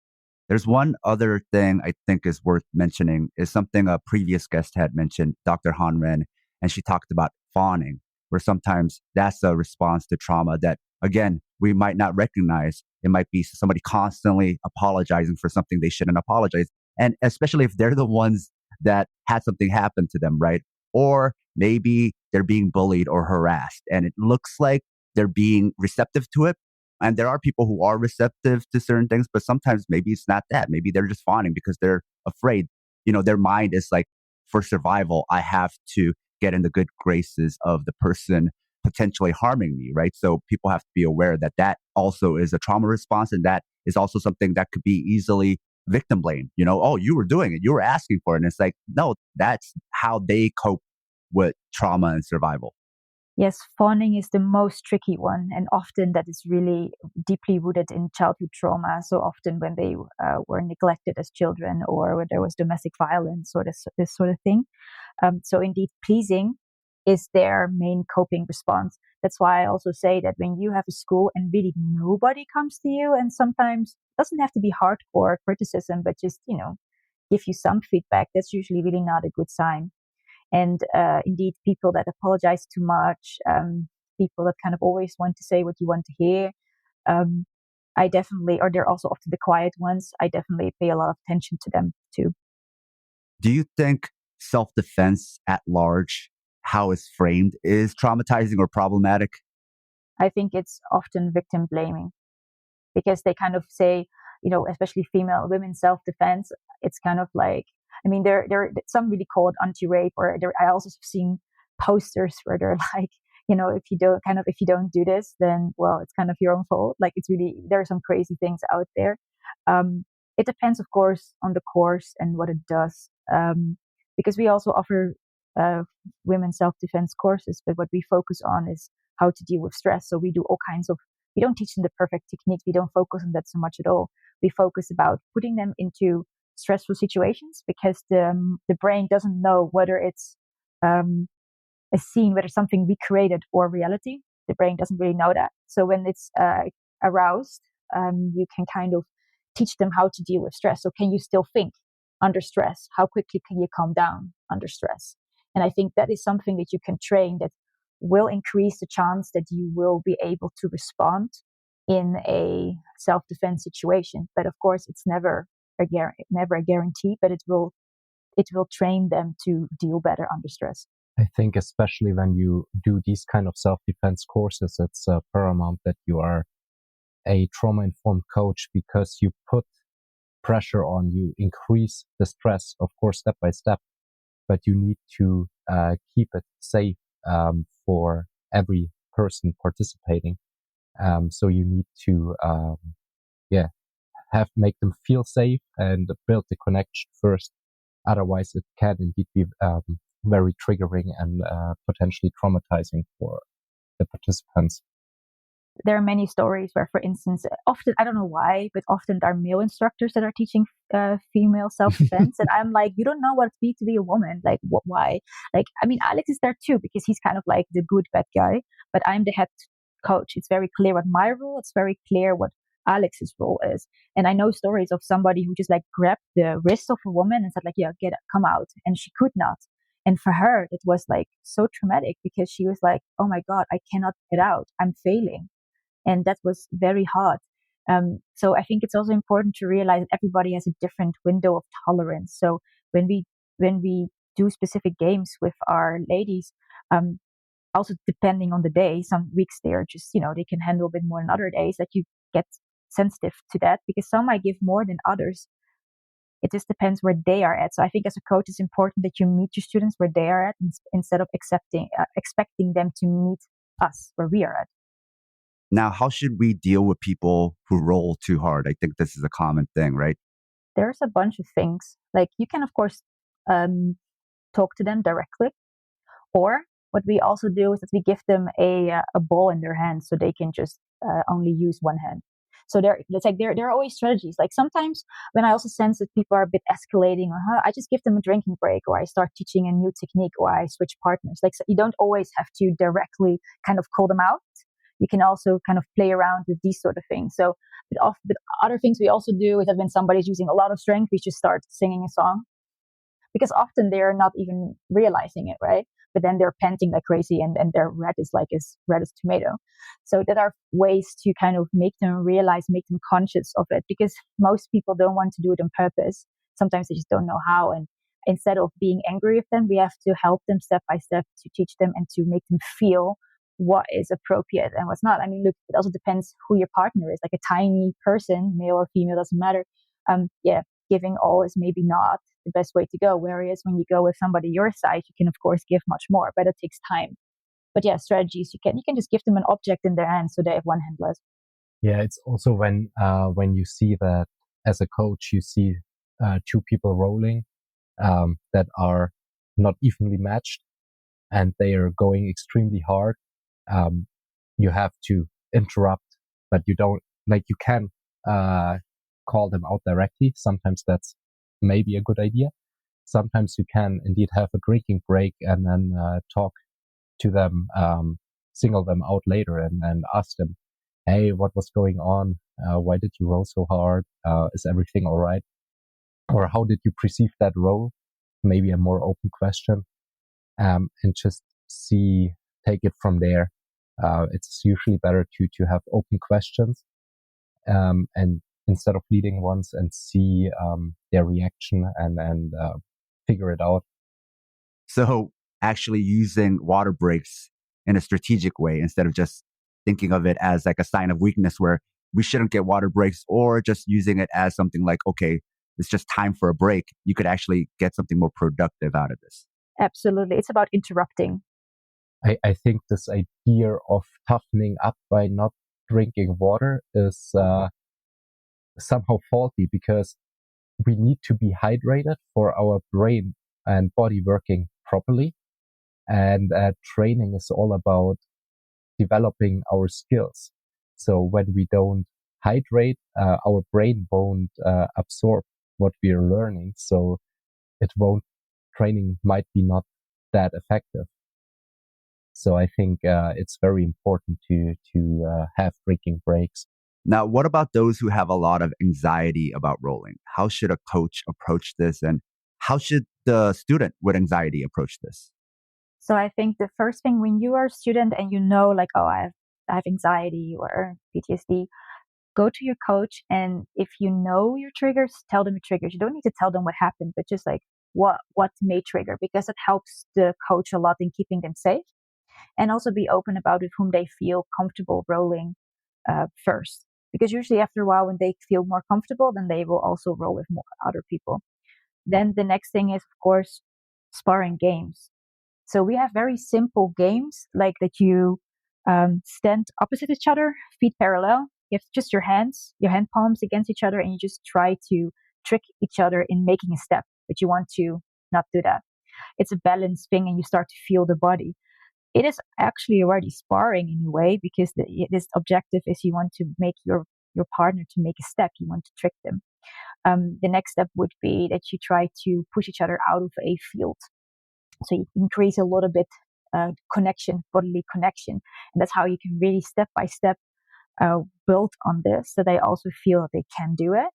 Speaker 1: There's one other thing I think is worth mentioning, is something a previous guest had mentioned, Dr. Han Ren, and she talked about fawning, where sometimes that's a response to trauma that, again, we might not recognize. It might be somebody constantly apologizing for something they shouldn't apologize. And especially if they're the ones that had something happen to them, right? Or maybe they're being bullied or harassed, and it looks like they're being receptive to it. And there are people who are receptive to certain things, but sometimes maybe it's not that. Maybe they're just fawning because they're afraid. Their mind is like, for survival, I have to get in the good graces of the person potentially harming me, right? So people have to be aware that that also is a trauma response, and that is also something that could be easily victim blamed. Oh, you were doing it, you were asking for it. And it's like, no, that's how they cope with trauma and survival.
Speaker 3: Yes, fawning is the most tricky one, and often that is really deeply rooted in childhood trauma. So often when they were neglected as children, or when there was domestic violence, or this sort of thing. So indeed, pleasing is their main coping response. That's why I also say that when you have a school and really nobody comes to you, and sometimes it doesn't have to be hardcore criticism, but just, give you some feedback, that's usually really not a good sign. And indeed, people that apologize too much, people that kind of always want to say what you want to hear, or they're also often the quiet ones, I definitely pay a lot of attention to them too.
Speaker 1: Do you think self-defense at large, how it's framed, is traumatizing or problematic?
Speaker 3: I think it's often victim blaming, because they kind of say, especially women self-defense, it's kind of like, I mean, there some really call it anti-rape, or I also have seen posters where they're like, if you don't do this, then, well, it's kind of your own fault. Like, it's really, there are some crazy things out there. It depends, of course, on the course and what it does, because we also offer women self-defense courses, but what we focus on is how to deal with stress. So we do all kinds of, we don't teach them the perfect technique. We don't focus on that so much at all. We focus about putting them into stressful situations, because the brain doesn't know whether it's a scene, whether something recreated or reality. The brain doesn't really know that. So when it's aroused, you can kind of teach them how to deal with stress. So can you still think under stress? How quickly can you calm down under stress? And I think that is something that you can train, that will increase the chance that you will be able to respond in a self-defense situation. But of course, it's never a guarantee, but it will train them to deal better under stress.
Speaker 2: I think especially when you do these kind of self-defense courses, it's paramount that you are a trauma-informed coach, because you put pressure on, you increase the stress, of course, step by step, but you need to keep it safe for every person participating. So you need to, make them feel safe and build the connection first. Otherwise, it can indeed be very triggering and potentially traumatizing for the participants.
Speaker 3: there are many stories where, for instance, often, I don't know why, but often there are male instructors that are teaching female self-defense. And I'm like, you don't know what it's to be a woman. Like, why? Like, I mean, Alex is there too, because he's kind of like the good bad guy, but I'm the head coach. It's very clear what my role, it's very clear what Alex's role is. And I know stories of somebody who just like grabbed the wrist of a woman and said like, yeah, come out. And she could not. And for her, it was like so traumatic because she was like, oh my God, I cannot get out. I'm failing. And that was very hard. So I think it's also important to realize that everybody has a different window of tolerance. So when we do specific games with our ladies, also depending on the day, some weeks they are just, they can handle a bit more than other days, that you get sensitive to that, because some might give more than others. It just depends where they are at. So I think as a coach, it's important that you meet your students where they are at instead of expecting them to meet us where we are at.
Speaker 1: Now, how should we deal with people who roll too hard? I think this is a common thing, right?
Speaker 3: There's a bunch of things. Like you can, of course, talk to them directly. Or what we also do is that we give them a ball in their hand so they can just only use one hand. So there are always strategies. Like sometimes when I also sense that people are a bit escalating, I just give them a drinking break, or I start teaching a new technique, or I switch partners. Like, so you don't always have to directly kind of call them out. You can also kind of play around with these sort of things. So, but other things we also do is that when somebody's using a lot of strength, we just start singing a song, because often they're not even realizing it, right? But then they're panting like crazy, and their red is like as red as tomato. So that are ways to kind of make them realize, make them conscious of it, because most people don't want to do it on purpose. Sometimes they just don't know how. And instead of being angry with them, we have to help them step by step to teach them and to make them feel what is appropriate and what's not. I mean, look, it also depends who your partner is. Like a tiny person, male or female, doesn't matter. Giving all is maybe not the best way to go. Whereas when you go with somebody your size, you can of course give much more, but it takes time. But yeah, strategies, you can just give them an object in their hand so they have one hand less.
Speaker 2: Yeah, it's also when you see that as a coach, you see two people rolling that are not evenly matched and they are going extremely hard. You have to interrupt, but you don't, like, you can call them out directly. Sometimes that's maybe a good idea. Sometimes you can indeed have a drinking break and then talk to them, single them out later and ask them, hey, what was going on? Why did you roll so hard? Is everything all right? Or how did you perceive that roll? Maybe a more open question, and just take it from there. It's usually better to have open questions, and instead of leading ones, and see their reaction and figure it out.
Speaker 1: So actually using water breaks in a strategic way instead of just thinking of it as like a sign of weakness where we shouldn't get water breaks, or just using it as something like, okay, it's just time for a break. You could actually get something more productive out of this.
Speaker 3: Absolutely. It's about interrupting.
Speaker 2: I think this idea of toughening up by not drinking water is somehow faulty, because we need to be hydrated for our brain and body working properly. And training is all about developing our skills. So when we don't hydrate, our brain won't absorb what we are learning. So training might be not that effective. So I think it's very important to have drinking breaks.
Speaker 1: Now, what about those who have a lot of anxiety about rolling? How should a coach approach this, and how should the student with anxiety approach this?
Speaker 3: So I think the first thing, when you are a student and you know, like, oh, I have anxiety or PTSD, go to your coach, and if you know your triggers, tell them your triggers. You don't need to tell them what happened, but just like what may trigger, because it helps the coach a lot in keeping them safe. And also be open about with whom they feel comfortable rolling first. Because usually after a while, when they feel more comfortable, then they will also roll with more other people. Then the next thing is, of course, sparring games. So we have very simple games, like that you stand opposite each other, feet parallel. You have just your hand palms against each other, and you just try to trick each other in making a step, but you want to not do that. It's a balance thing, and you start to feel the body. it is actually already sparring in a way, because this objective is you want to make your partner to make a step. You want to trick them. The next step would be that you try to push each other out of a field. So you increase a little bit connection, bodily connection. And that's how you can really step by step build on this, so they also feel that they can do it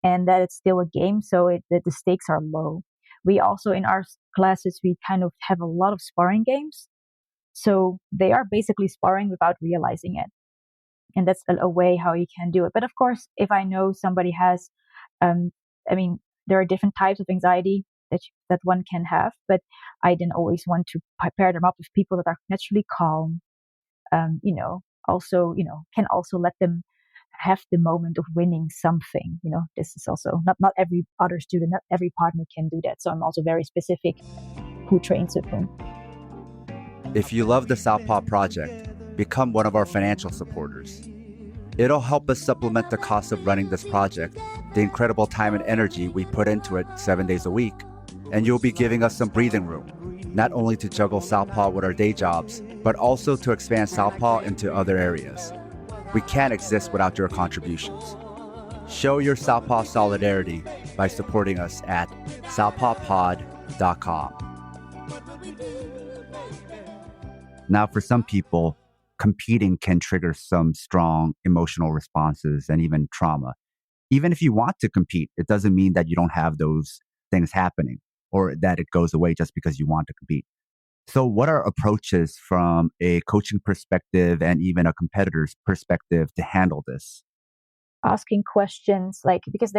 Speaker 3: and that it's still a game, so that the stakes are low. We also, in our classes, we kind of have a lot of sparring games. So they are basically sparring without realizing it. And that's a way how you can do it. But of course, if I know somebody has, there are different types of anxiety that one can have, but I then always want to pair them up with people that are naturally calm, can also let them have the moment of winning something. This is also not every other student, not every partner can do that. So I'm also very specific who trains with whom.
Speaker 1: If you love the Southpaw Project, become one of our financial supporters. It'll help us supplement the cost of running this project, the incredible time and energy we put into it 7 days a week, and you'll be giving us some breathing room, not only to juggle Southpaw with our day jobs, but also to expand Southpaw into other areas. We can't exist without your contributions. Show your Southpaw solidarity by supporting us at southpawpod.com. Now, for some people, competing can trigger some strong emotional responses and even trauma. Even if you want to compete, it doesn't mean that you don't have those things happening or that it goes away just because you want to compete. So what are approaches from a coaching perspective and even a competitor's perspective to handle this?
Speaker 3: Asking questions, because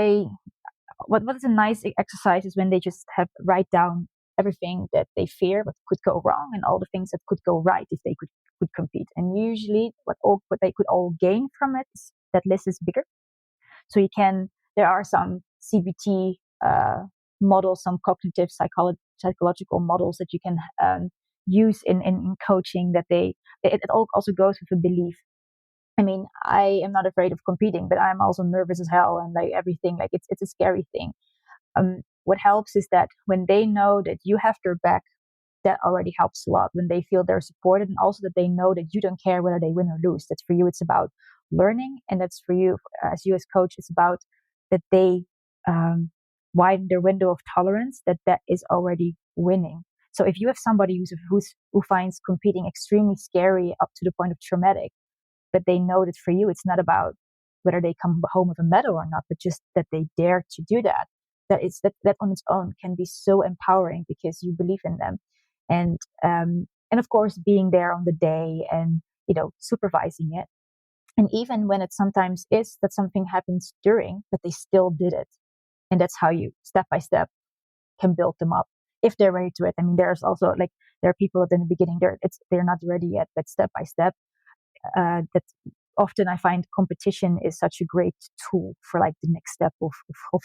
Speaker 3: what is a nice exercise is when they just write down everything that they fear, what could go wrong, and all the things that could go right if they could compete. And usually what they could all gain from it is that list is bigger. So there are some CBT models, some cognitive psychological models that you can use in coaching, that it all also goes with a belief. I am not afraid of competing, but I'm also nervous as hell, and everything, it's a scary thing. What helps is that when they know that you have their back, that already helps a lot. When they feel they're supported, and also that they know that you don't care whether they win or lose. That's for you, it's about learning, and that's for you, as you as coach, it's about that they widen their window of tolerance, that is already winning. So if you have somebody who finds competing extremely scary up to the point of traumatic, but they know that for you it's not about whether they come home with a medal or not, but just that they dare to do that, that on its own can be so empowering, because you believe in them. And of course, being there on the day and supervising it, and even when it sometimes is that something happens during, but they still did it, and that's how you step by step can build them up if they're ready to it. There's also there are people that in the beginning they're not ready yet, but step by step. That often I find competition is such a great tool for the next step of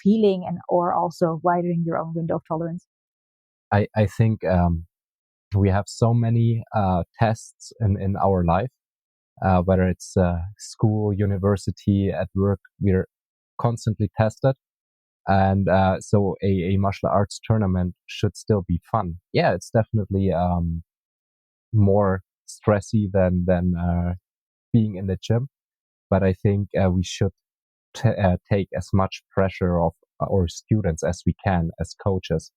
Speaker 3: healing, and or also widening your own window of tolerance.
Speaker 2: I think we have so many tests in our life, whether it's school, university, at work, we're constantly tested. And so a martial arts tournament should still be fun. Yeah, it's definitely more stressy than being in the gym. But I think we should take as much pressure off our students as we can as coaches.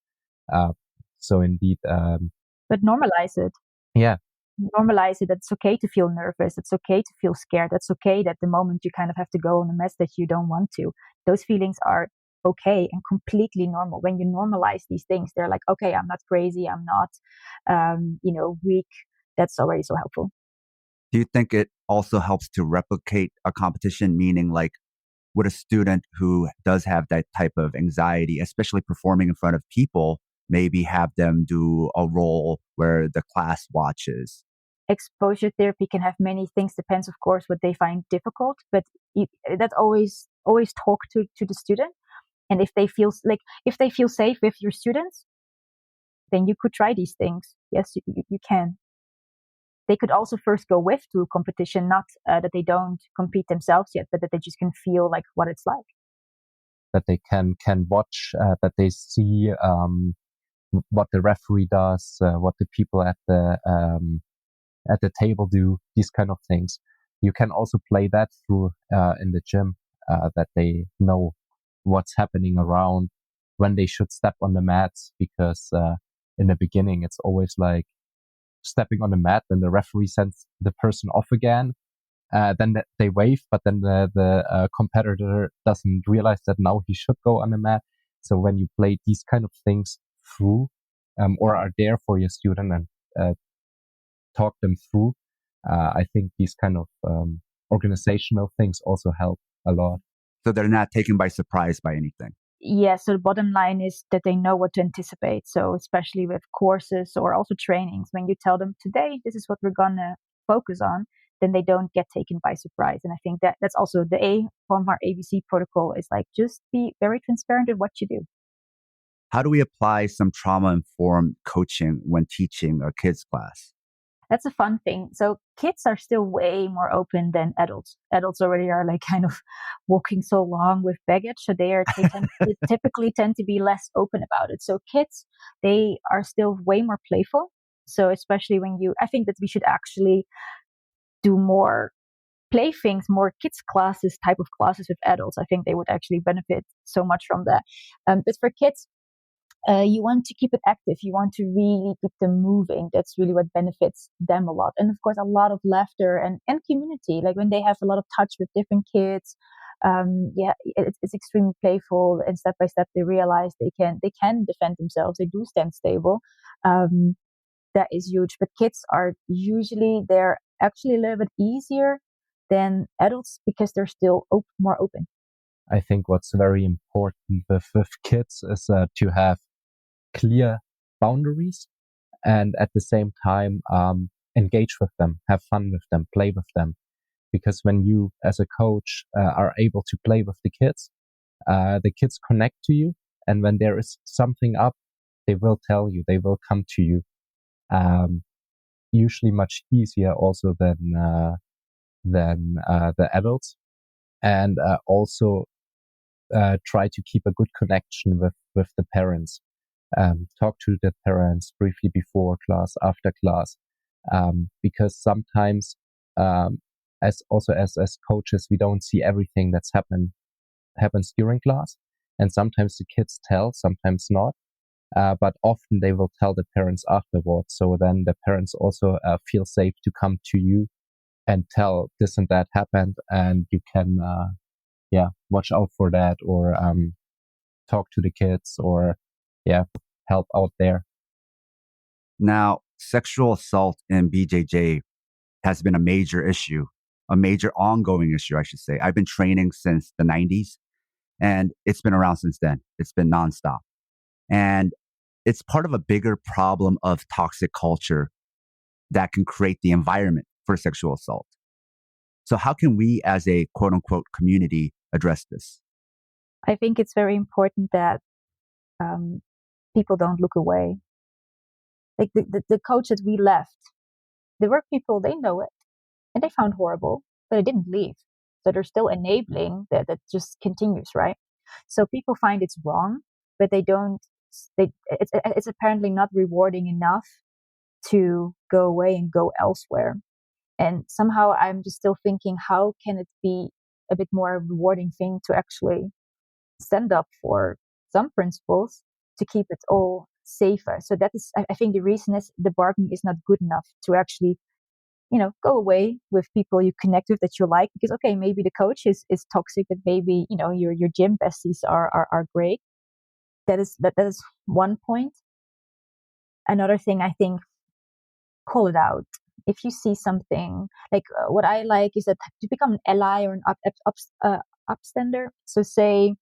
Speaker 2: So indeed.
Speaker 3: But normalize it.
Speaker 2: Yeah.
Speaker 3: Normalize it. It's okay to feel nervous. It's okay to feel scared. It's okay that the moment you kind of have to go on a mess that you don't want to. Those feelings are okay and completely normal. When you normalize these things, they're like, okay, I'm not crazy. I'm not, weak. That's already so helpful.
Speaker 1: Do you think it also helps to replicate a competition, meaning with a student who does have that type of anxiety, especially performing in front of people, maybe have them do a role where the class watches?
Speaker 3: Exposure therapy can have many things. Depends, of course, what they find difficult, but that's always talk to the student. And if they feel safe with your students, then you could try these things. Yes, you can. They could also first go to a competition, not that they don't compete themselves yet, but that they just can feel what it's like.
Speaker 2: That they can watch, that they see what the referee does, what the people at the at the table do, these kind of things. You can also play that through in the gym, that they know what's happening around, when they should step on the mats, because in the beginning it's always like stepping on the mat, then the referee sends the person off again. Then they wave, but then the competitor doesn't realize that now he should go on the mat. So when you play these kind of things through, or are there for your student and talk them through, I think these kind of organizational things also help a lot.
Speaker 1: So they're not taken by surprise by anything.
Speaker 3: Yeah, so the bottom line is that they know what to anticipate. So especially with courses or also trainings, when you tell them today, this is what we're going to focus on, then they don't get taken by surprise. And I think that's also the A from our ABC protocol is like, just be very transparent with what you do.
Speaker 1: How do we apply some trauma-informed coaching when teaching a kids class?
Speaker 3: That's a fun thing. So kids are still way more open than adults. Adults already are like kind of walking so long with baggage. So they typically tend to be less open about it. So kids, they are still way more playful. So especially I think that we should actually do more play things, more kids classes, type of classes with adults. I think they would actually benefit so much from that. But for kids, you want to keep it active. You want to really keep them moving. That's really what benefits them a lot. And of course, a lot of laughter and community. Like when they have a lot of touch with different kids, it's extremely playful. And step by step, they realize they can defend themselves. They do stand stable. That is huge. But kids are they're actually a little bit easier than adults because they're still more open.
Speaker 2: I think what's very important with kids is to have clear boundaries, and at the same time engage with them, have fun with them, play with them. Because when you as a coach are able to play with the kids connect to you, and when there is something up, they will tell you, they will come to you, usually much easier also than the adults. And also try to keep a good connection with the parents. Talk to the parents briefly before class, after class, because sometimes, as coaches, we don't see everything that's happens during class, and sometimes the kids tell, sometimes not, but often they will tell the parents afterwards. So then the parents also feel safe to come to you and tell this and that happened, and you can watch out for that, or talk to the kids, or help out there.
Speaker 1: Now, sexual assault in BJJ has been a major issue, a major ongoing issue, I should say. I've been training since the 90s, and it's been around since then. It's been nonstop. And it's part of a bigger problem of toxic culture that can create the environment for sexual assault. So how can we as a quote unquote community address this?
Speaker 3: I think it's very important that people don't look away. Like the coach that we left, there were people, they know it, and they found horrible, but they didn't leave. So they're still enabling that just continues, right? So people find it's wrong, but it's apparently not rewarding enough to go away and go elsewhere. And somehow I'm just still thinking, how can it be a bit more rewarding thing to actually stand up for some principles to keep it all safer? So that is, I think the reason is the bargaining is not good enough to actually, go away with people you connect with that you like, because okay, maybe the coach is toxic, but maybe, your gym besties are great. That is one point. Another thing, I think, call it out. If you see something, like what I like is that to become an ally or an upstander. So say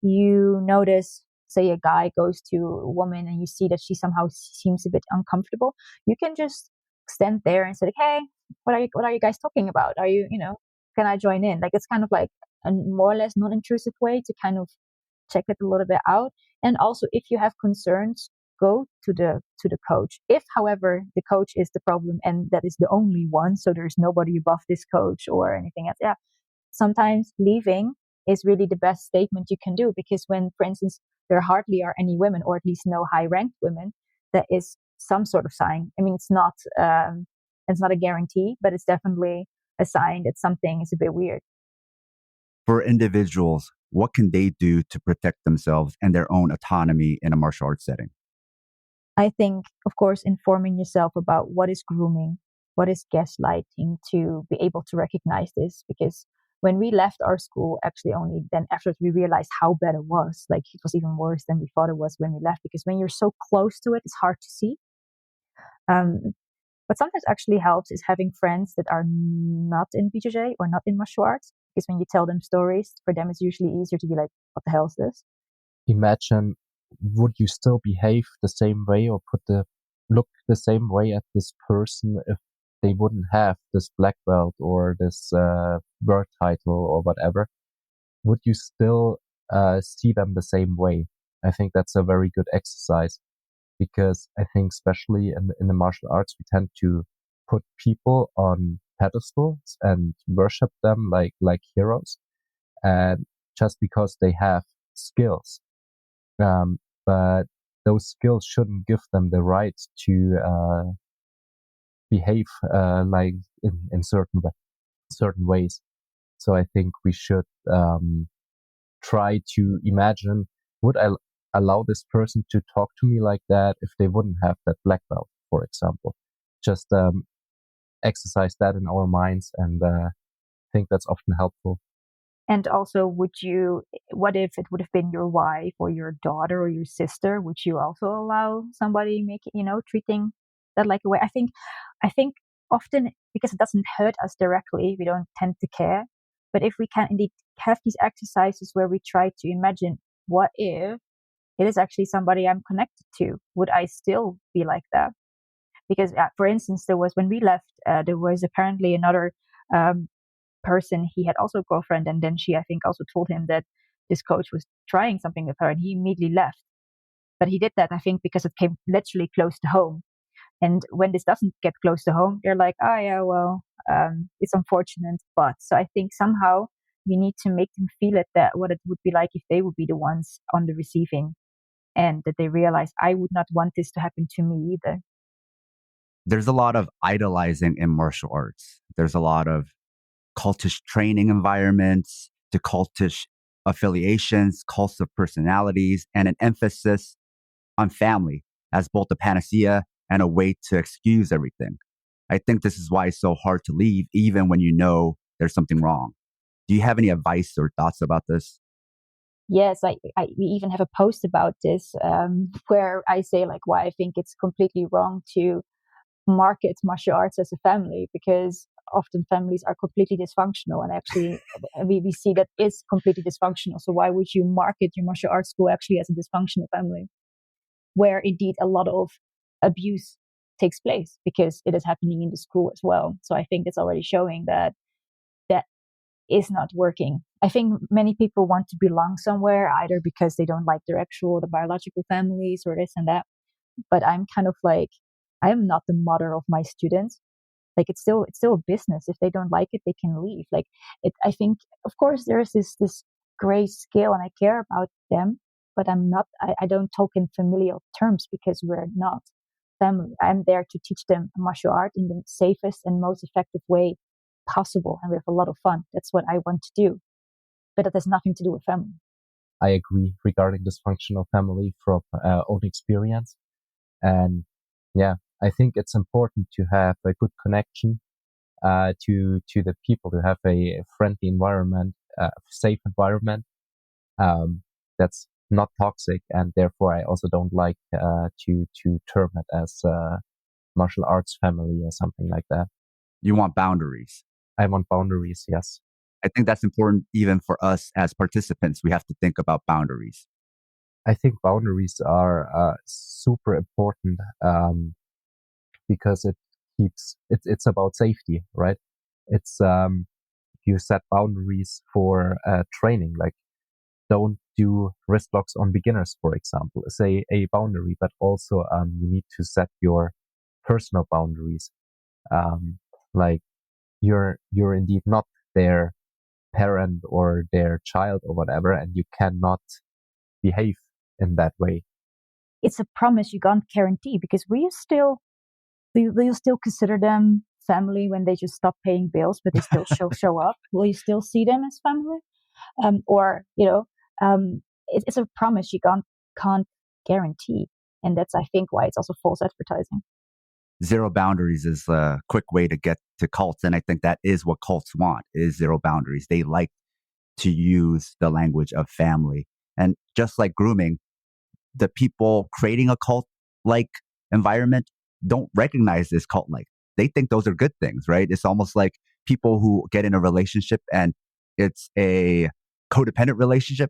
Speaker 3: you notice, say a guy goes to a woman and you see that she somehow seems a bit uncomfortable, you can just stand there and say, like, hey, what are you guys talking about? Are you, can I join in? Like, it's kind of like a more or less non-intrusive way to kind of check it a little bit out. And also, if you have concerns, go to the coach. If, however, the coach is the problem and that is the only one, so there's nobody above this coach or anything else, sometimes leaving is really the best statement you can do, because when, for instance, there hardly are any women, or at least no high-ranked women, that is some sort of sign. I mean, it's not It's not a guarantee, but it's definitely a sign that something is a bit weird.
Speaker 1: For individuals, what can they do to protect themselves and their own autonomy in a martial arts setting?
Speaker 3: I think, of course, informing yourself about what is grooming, what is gaslighting, to be able to recognize this. Because when we left our school, actually only then after we realized how bad it was, like it was even worse than we thought it was when we left. Because when you're so close to it, it's hard to see. What sometimes actually helps is having friends that are not in BJJ or not in martial arts. Because when you tell them stories, for them it's usually easier to be like, what the hell is this?
Speaker 2: Imagine, would you still behave the same way or look the same way at this person if they wouldn't have this black belt or this world title or whatever? Would you still see them the same way? I think that's a very good exercise, because I think especially in the martial arts, we tend to put people on pedestals and worship them like heroes, and just because they have skills. But those skills shouldn't give them the right to behave like in certain ways. So I think we should try to imagine, would I allow this person to talk to me like that if they wouldn't have that black belt, for example? Just exercise that in our minds, and I think that's often helpful.
Speaker 3: And also, what if it would have been your wife or your daughter or your sister? Would you also allow somebody treating that like a way? I think often, because it doesn't hurt us directly, we don't tend to care. But if we can indeed have these exercises where we try to imagine, what if it is actually somebody I'm connected to? Would I still be like that? Because, for instance, when we left, there was apparently another person. He had also a girlfriend, and then she, I think, also told him that this coach was trying something with her, and he immediately left. But he did that, I think, because it came literally close to home. And when this doesn't get close to home, they're like, oh yeah, well, it's unfortunate, but. So I think somehow we need to make them feel it, that what it would be like if they would be the ones on the receiving, and that they realize, I would not want this to happen to me either.
Speaker 1: There's a lot of idolizing in martial arts. There's a lot of cultish training environments, to cultish affiliations, cults of personalities, and an emphasis on family as both a panacea and a way to excuse everything. I think this is why it's so hard to leave, even when you know there's something wrong. Do you have any advice or thoughts about this?
Speaker 3: Yes, we even have a post about this, where I say like why I think it's completely wrong to market martial arts as a family, because often families are completely dysfunctional, and actually we see that it's completely dysfunctional. So why would you market your martial arts school actually as a dysfunctional family, where indeed a lot of abuse takes place, because it is happening in the school as well. So I think it's already showing that that is not working. I think many people want to belong somewhere, either because they don't like the biological families or this and that. But I'm kind of like, I am not the mother of my students. Like it's still a business. If they don't like it, they can leave. Like I think, of course, there is this gray scale, and I care about them, but I don't talk in familial terms, because we're not family. I'm there to teach them martial art in the safest and most effective way possible, and we have a lot of fun. That's what I want to do, but it has nothing to do with family.
Speaker 2: I agree regarding dysfunctional family from own experience. And yeah, I think it's important to have a good connection to the people, to have a friendly environment, safe environment that's not toxic. And therefore, I also don't like to term it as martial arts family or something like that.
Speaker 1: You want boundaries.
Speaker 2: I want boundaries, yes.
Speaker 1: I think that's important even for us as participants. We have to think about boundaries.
Speaker 2: I think boundaries are super important because it's about safety, right? It's you set boundaries for training, like don't do wrist locks on beginners, for example, say a boundary, but also you need to set your personal boundaries. Like you're indeed not their parent or their child or whatever, and you cannot behave in that way.
Speaker 3: It's a promise you can't guarantee, because will you still consider them family when they just stop paying bills, but they still show up? Will you still see them as family? Or it's a promise you can't guarantee, and that's, I think, why it's also false advertising.
Speaker 1: Zero boundaries is a quick way to get to cults, and I think that is what cults want, is zero boundaries. They like to use the language of family. And just like grooming, the people creating a cult-like environment don't recognize this cult-like. They think those are good things, right? It's almost like people who get in a relationship and it's a codependent relationship.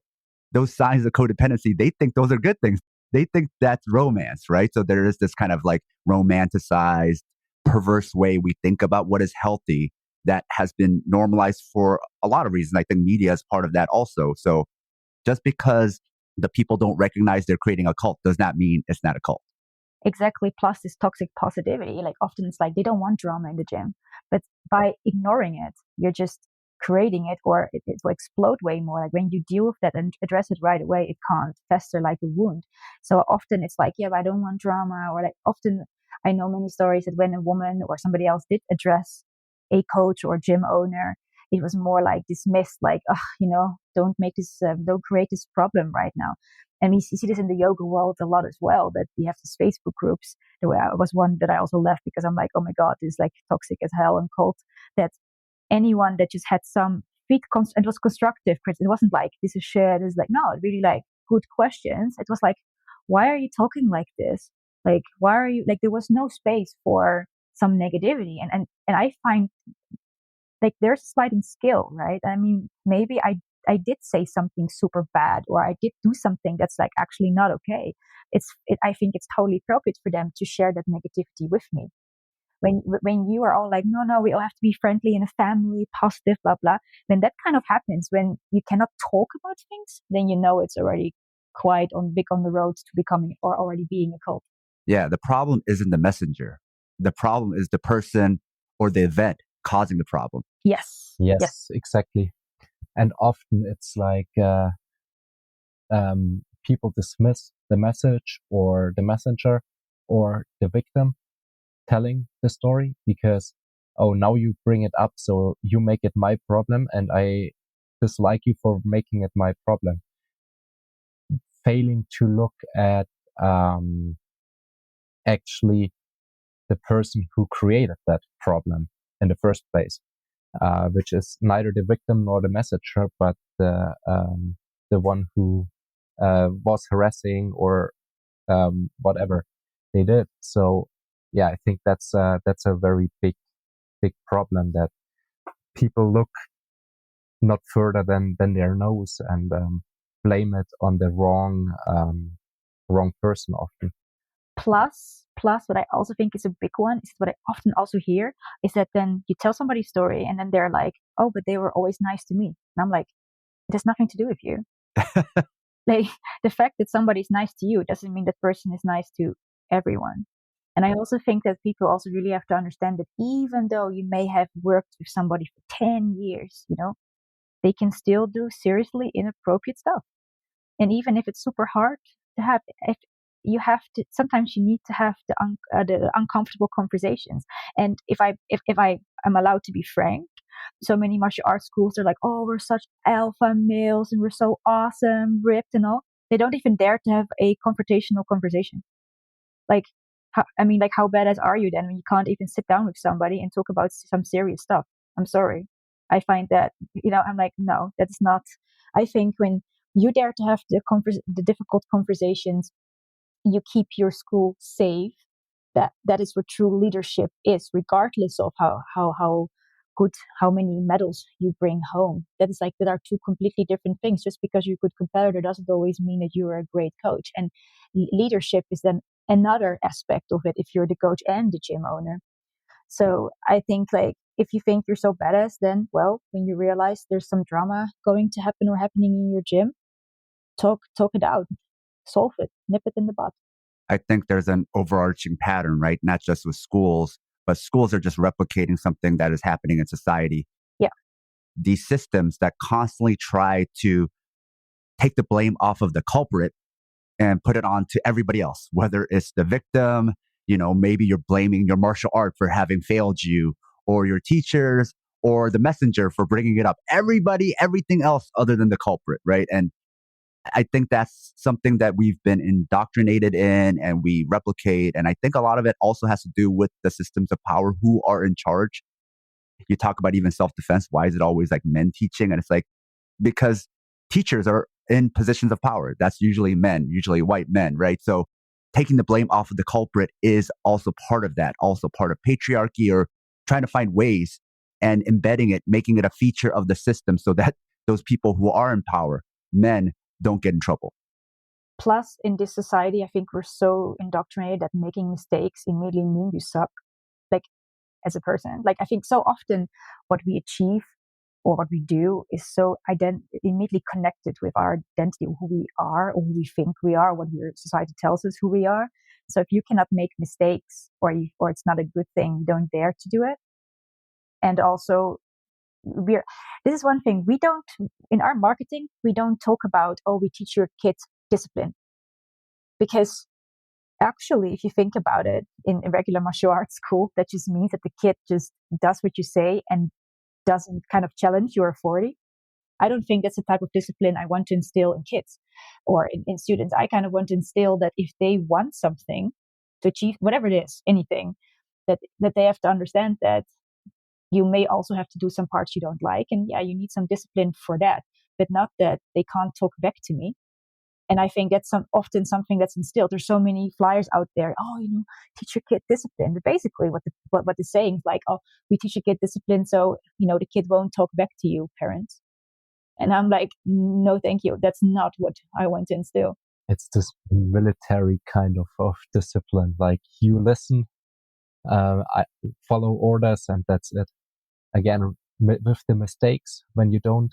Speaker 1: Those signs of codependency, they think those are good things. They think that's romance, right? So there is this kind of like romanticized, perverse way we think about what is healthy that has been normalized for a lot of reasons. I think media is part of that also. So just because the people don't recognize they're creating a cult does not mean it's not a cult.
Speaker 3: Exactly. Plus this toxic positivity. Like often it's like they don't want drama in the gym, but by ignoring it, you're just creating it, or it will explode way more. Like when you deal with that and address it right away, it can't fester like a wound. So often it's like, yeah, but I don't want drama. Or like often I know many stories that when a woman or somebody else did address a coach or gym owner, it was more like dismissed, like, don't create this problem right now. And we see this in the yoga world a lot as well, that we have these Facebook groups. There was one that I also left because I'm like, oh my God, this is like toxic as hell and cult, that anyone that just had some it was constructive criticism. It wasn't like, this is shit. It's like, no, really like good questions. It was like, why are you talking like this? Like, why are you, like, there was no space for some negativity. And I find like there's a sliding scale, right? I mean, maybe I did say something super bad, or I did do something that's like actually not okay. I think it's totally appropriate for them to share that negativity with me. When you are all like, no, we all have to be friendly in a family, positive, blah blah. When that kind of happens, when you cannot talk about things, then you know it's already quite big on the road to becoming or already being a cult.
Speaker 1: Yeah, the problem isn't the messenger. The problem is the person or the event causing the problem.
Speaker 3: Yes,
Speaker 2: exactly. And often it's like people dismiss the message or the messenger or the victim telling the story because, oh, now you bring it up, so you make it my problem, and I dislike you for making it my problem. Failing to look at actually the person who created that problem in the first place, which is neither the victim nor the messenger, but the one who was harassing or whatever they did. So yeah, I think that's a very big problem, that people look not further than their nose and blame it on the wrong person often.
Speaker 3: Plus, what I also think is a big one is what I often also hear is that then you tell somebody's story and then they're like, oh, but they were always nice to me. And I'm like, it has nothing to do with you. Like the fact that somebody's nice to you doesn't mean that person is nice to everyone. And I also think that people also really have to understand that even though you may have worked with somebody for 10 years, they can still do seriously inappropriate stuff. And even if it's super hard to have, sometimes you need to have the uncomfortable conversations. And if I am allowed to be frank, so many martial arts schools are like, oh, we're such alpha males and we're so awesome, ripped and all. They don't even dare to have a confrontational conversation. Like, how badass are you then when you can't even sit down with somebody and talk about some serious stuff? I'm sorry. I find that, I'm like, no, that's not. I think when you dare to have the difficult conversations, you keep your school safe. That is what true leadership is, regardless of how good, how many medals you bring home. That are two completely different things. Just because you're a good competitor doesn't always mean that you're a great coach. And leadership is then another aspect of it if you're the coach and the gym owner. So I think like if you think you're so badass, then well, when you realize there's some drama going to happen or happening in your gym, talk it out, solve it, nip it in the bud.
Speaker 1: I think there's an overarching pattern, right? Not just with schools, but schools are just replicating something that is happening in society.
Speaker 3: Yeah.
Speaker 1: These systems that constantly try to take the blame off of the culprit and put it on to everybody else, whether it's the victim, Maybe you're blaming your martial art for having failed you, or your teachers, or the messenger for bringing it up. Everybody, everything else other than the culprit, right? And I think that's something that we've been indoctrinated in and we replicate. And I think a lot of it also has to do with the systems of power who are in charge. You talk about even self defense. Why is it always like men teaching? And it's like, because teachers are in positions of power. That's usually men, usually white men, right? So taking the blame off of the culprit is also part of that, also part of patriarchy, or trying to find ways and embedding it, making it a feature of the system so that those people who are in power, men, don't get in trouble.
Speaker 3: Plus, in this society, I think we're so indoctrinated that making mistakes immediately mean you suck, like as a person. Like, I think so often what we achieve or what we do is so immediately connected with our identity, who we are, or who we think we are, what your society tells us who we are. So if you cannot make mistakes, or it's not a good thing, you don't dare to do it. And also, this is one thing we don't, in our marketing, we don't talk about, oh, we teach your kids discipline. Because actually, if you think about it, in a regular martial arts school, that just means that the kid just does what you say and doesn't kind of challenge your authority. I don't think that's the type of discipline I want to instill in kids or in students. I kind of want to instill that if they want something to achieve, whatever it is, anything, that they have to understand that you may also have to do some parts you don't like. And yeah, you need some discipline for that, but not that they can't talk back to me. And I think that's often something that's instilled. There's so many flyers out there. Oh, teach your kid discipline. But basically, what the saying is like, oh, we teach your kid discipline, so the kid won't talk back to you, parents. And I'm like, no, thank you. That's not what I want to instill.
Speaker 2: It's this military kind of discipline. Like, you listen, I follow orders, and that's it. Again, with the mistakes, when you don't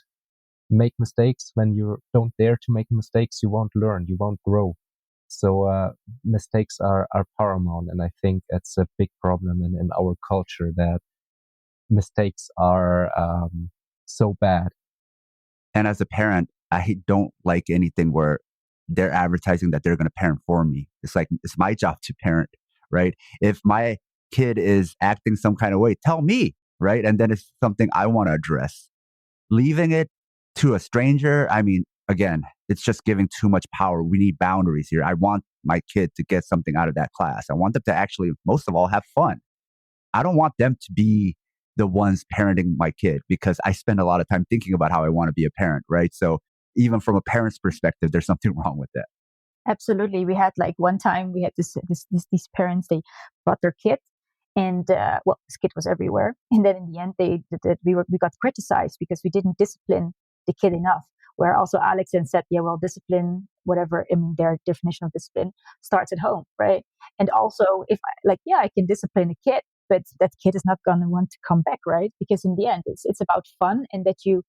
Speaker 2: make mistakes, when you don't dare to make mistakes, you won't learn, you won't grow. So mistakes are paramount, and I think that's a big problem in our culture, that mistakes are so bad.
Speaker 1: And as a parent, I don't like anything where they're advertising that they're going to parent for me. It's like, it's my job to parent, right? If my kid is acting some kind of way, tell me, right? And then it's something I want to address. Leaving it to a stranger, I mean, again, it's just giving too much power. We need boundaries here. I want my kid to get something out of that class. I want them to actually, most of all, have fun. I don't want them to be the ones parenting my kid, because I spend a lot of time thinking about how I want to be a parent, right? So even from a parent's perspective, there's something wrong with that.
Speaker 3: Absolutely. We had like one time we had these parents, they brought their kid, and this kid was everywhere. And then in the end, we got criticized because we didn't discipline the kid enough. Where also Alex then said, yeah, well, discipline, whatever, I mean, their definition of discipline starts at home, right? And also, if I can discipline a kid, but that kid is not going to want to come back, right? Because in the end, it's about fun, and that you,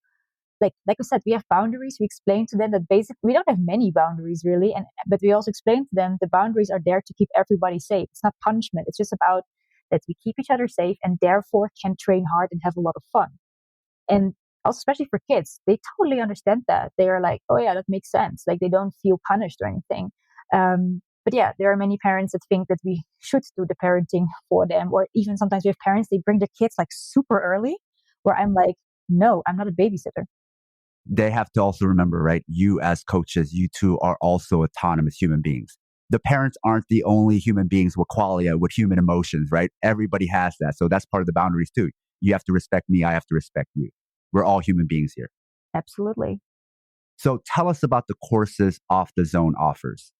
Speaker 3: like I said, we have boundaries. We explain to them that basically we don't have many boundaries really, but we also explain to them the boundaries are there to keep everybody safe. It's not punishment. It's just about that we keep each other safe and therefore can train hard and have a lot of fun. And also, especially for kids, they totally understand that. They are like, oh yeah, that makes sense. Like, they don't feel punished or anything. But yeah, there are many parents that think that we should do the parenting for them, or even sometimes we have parents, they bring their kids like super early, where I'm like, no, I'm not a babysitter.
Speaker 1: They have to also remember, right? You as coaches, you two are also autonomous human beings. The parents aren't the only human beings with qualia, with human emotions, right? Everybody has that. So that's part of the boundaries too. You have to respect me. I have to respect you. We're all human beings here.
Speaker 3: Absolutely.
Speaker 1: So tell us about the courses Off the Zone offers.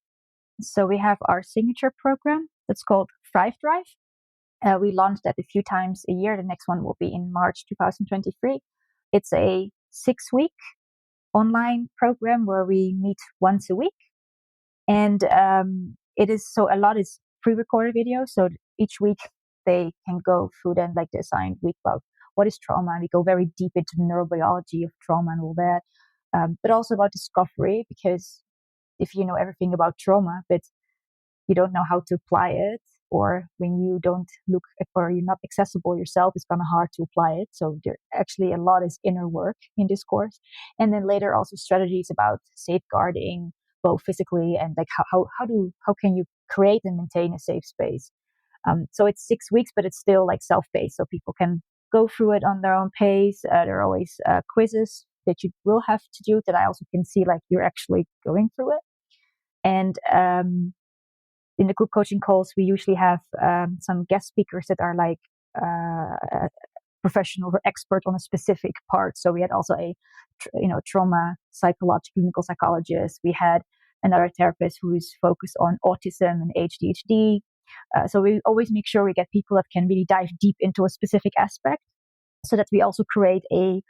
Speaker 3: So we have our signature program that's called Thrive Drive. We launched that a few times a year. The next one will be in March 2023. It's a 6-week online program where we meet once a week. And it is, so a lot is pre-recorded videos. So each week they can go through then like the assigned week about what is trauma. We go very deep into the neurobiology of trauma and all that. But also about discovery, because if you know everything about trauma, but you don't know how to apply it, or when you don't look or you're not accessible yourself, it's kind of hard to apply it. So there actually a lot is inner work in this course. And then later also strategies about safeguarding, both physically and like how can you create and maintain a safe space. So it's 6 weeks, but it's still like self-paced, so people can go through it on their own pace. There are always quizzes that you will have to do that I also can see like you're actually going through it. And in the group coaching calls, we usually have some guest speakers that are like professional or expert on a specific part. So we had also a trauma clinical psychologist. We had another therapist who is focused on autism and ADHD. So we always make sure we get people that can really dive deep into a specific aspect, so that we also create a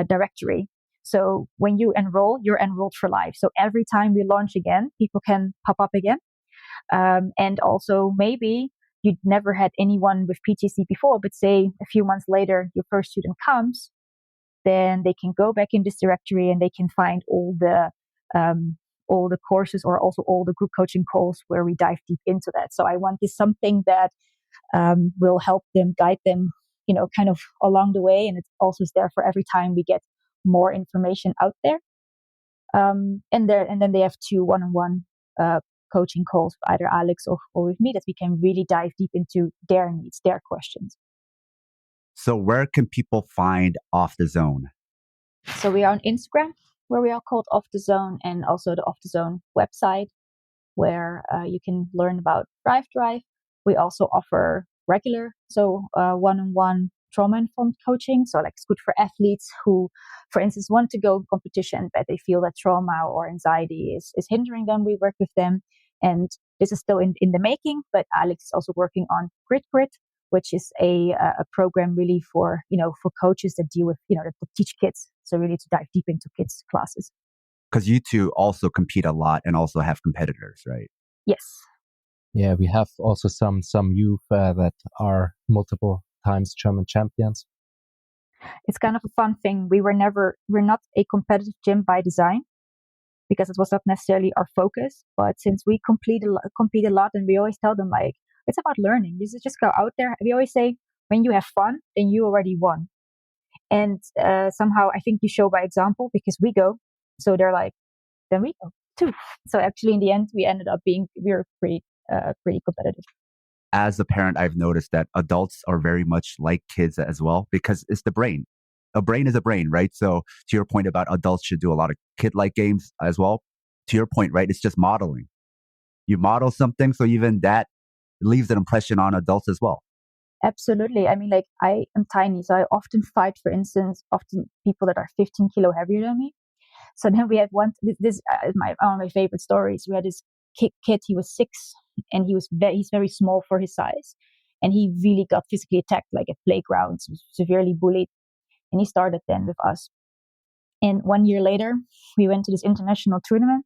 Speaker 3: directory. So when you enroll, you're enrolled for life. So every time we launch again, people can pop up again. And also maybe you'd never had anyone with PTSD before, but say a few months later, your first student comes, then they can go back in this directory and they can find all the courses or also all the group coaching calls where we dive deep into that. So I want this something that will help them, guide them, kind of along the way. And it also is there for every time we get more information out there. And then they have 2 one-on-one coaching calls, either Alex or with me, that we can really dive deep into their needs, their questions.
Speaker 1: So where can people find Off the Zone?
Speaker 3: So we are on Instagram, where we are called Off the Zone, and also the Off the Zone website, where you can learn about Drive. We also offer regular, one-on-one trauma-informed coaching. So like it's good for athletes who, for instance, want to go competition, but they feel that trauma or anxiety is hindering them. We work with them. And this is still in the making, but Alex is also working on Grit, which is a program really for coaches that deal with, that teach kids. So really to dive deep into kids' classes.
Speaker 1: Because you two also compete a lot and also have competitors, right?
Speaker 3: Yes.
Speaker 2: Yeah, we have also some youth that are multiple times German champions.
Speaker 3: It's kind of a fun thing. We're not a competitive gym by design, because it was not necessarily our focus. But since we compete a lot, and we always tell them like, it's about learning. You just go out there. We always say, when you have fun, then you already won. And somehow I think you show by example, because we go. So they're like, then we go too. So actually in the end, we were pretty competitive.
Speaker 1: As a parent, I've noticed that adults are very much like kids as well, because it's the brain. A brain is a brain, right? So to your point about adults should do a lot of kid-like games as well. To your point, right? It's just modeling. You model something, so even that leaves an impression on adults as well.
Speaker 3: Absolutely. I mean, like, I am tiny, so I often fight, for instance, people that are 15 kilo heavier than me. So then we had this is one of my favorite stories. We had this kid, he was 6, and he's very small for his size. And he really got physically attacked, like at playgrounds, severely bullied. And he started then with us. And 1 year later, we went to this international tournament.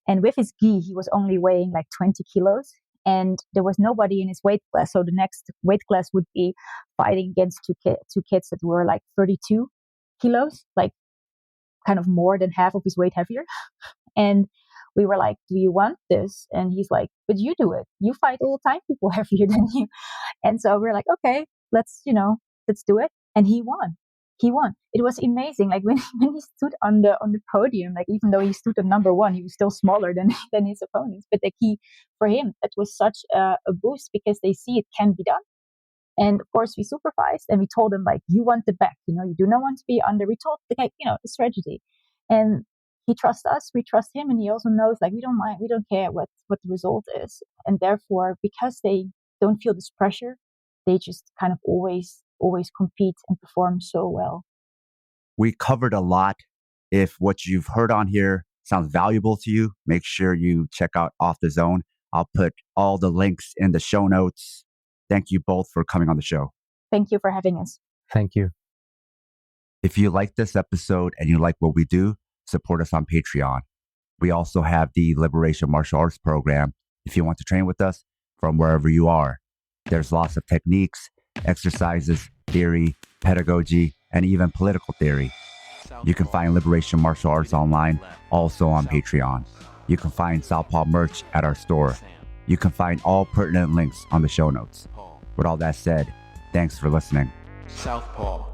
Speaker 3: And with his gi, he was only weighing like 20 kilos. And there was nobody in his weight class. So the next weight class would be fighting against two kids that were like 32 kilos, like kind of more than half of his weight heavier. And we were like, do you want this? And he's like, but you do it. You fight all the time people heavier than you. And so we're like, okay, let's do it. And he won. It was amazing. Like when he stood on the podium, like even though he stood at number 1, he was still smaller than his opponents. But like for him, that was such a boost, because they see it can be done. And of course, we supervised and we told him, like, you want the back, you do not want to be under. We told the guy, the strategy, and he trusts us. We trust him, and he also knows, like, we don't mind, we don't care what the result is. And therefore, because they don't feel this pressure, they just kind of always compete and perform so well.
Speaker 1: We covered a lot. If what you've heard on here sounds valuable to you, make sure you check out Off the Zone. I'll put all the links in the show notes. Thank you both for coming on the show.
Speaker 3: Thank you for having us.
Speaker 2: Thank you.
Speaker 1: If you like this episode and you like what we do, support us on Patreon. We also have the Liberation Martial Arts program if you want to train with us from wherever you are. There's lots of techniques, exercises, theory, pedagogy, and even political theory. You can find Liberation Martial Arts online, also on Patreon. You can find Southpaw merch at our store. You can find all pertinent links on the show notes. With all that said, thanks for listening.
Speaker 4: Southpaw.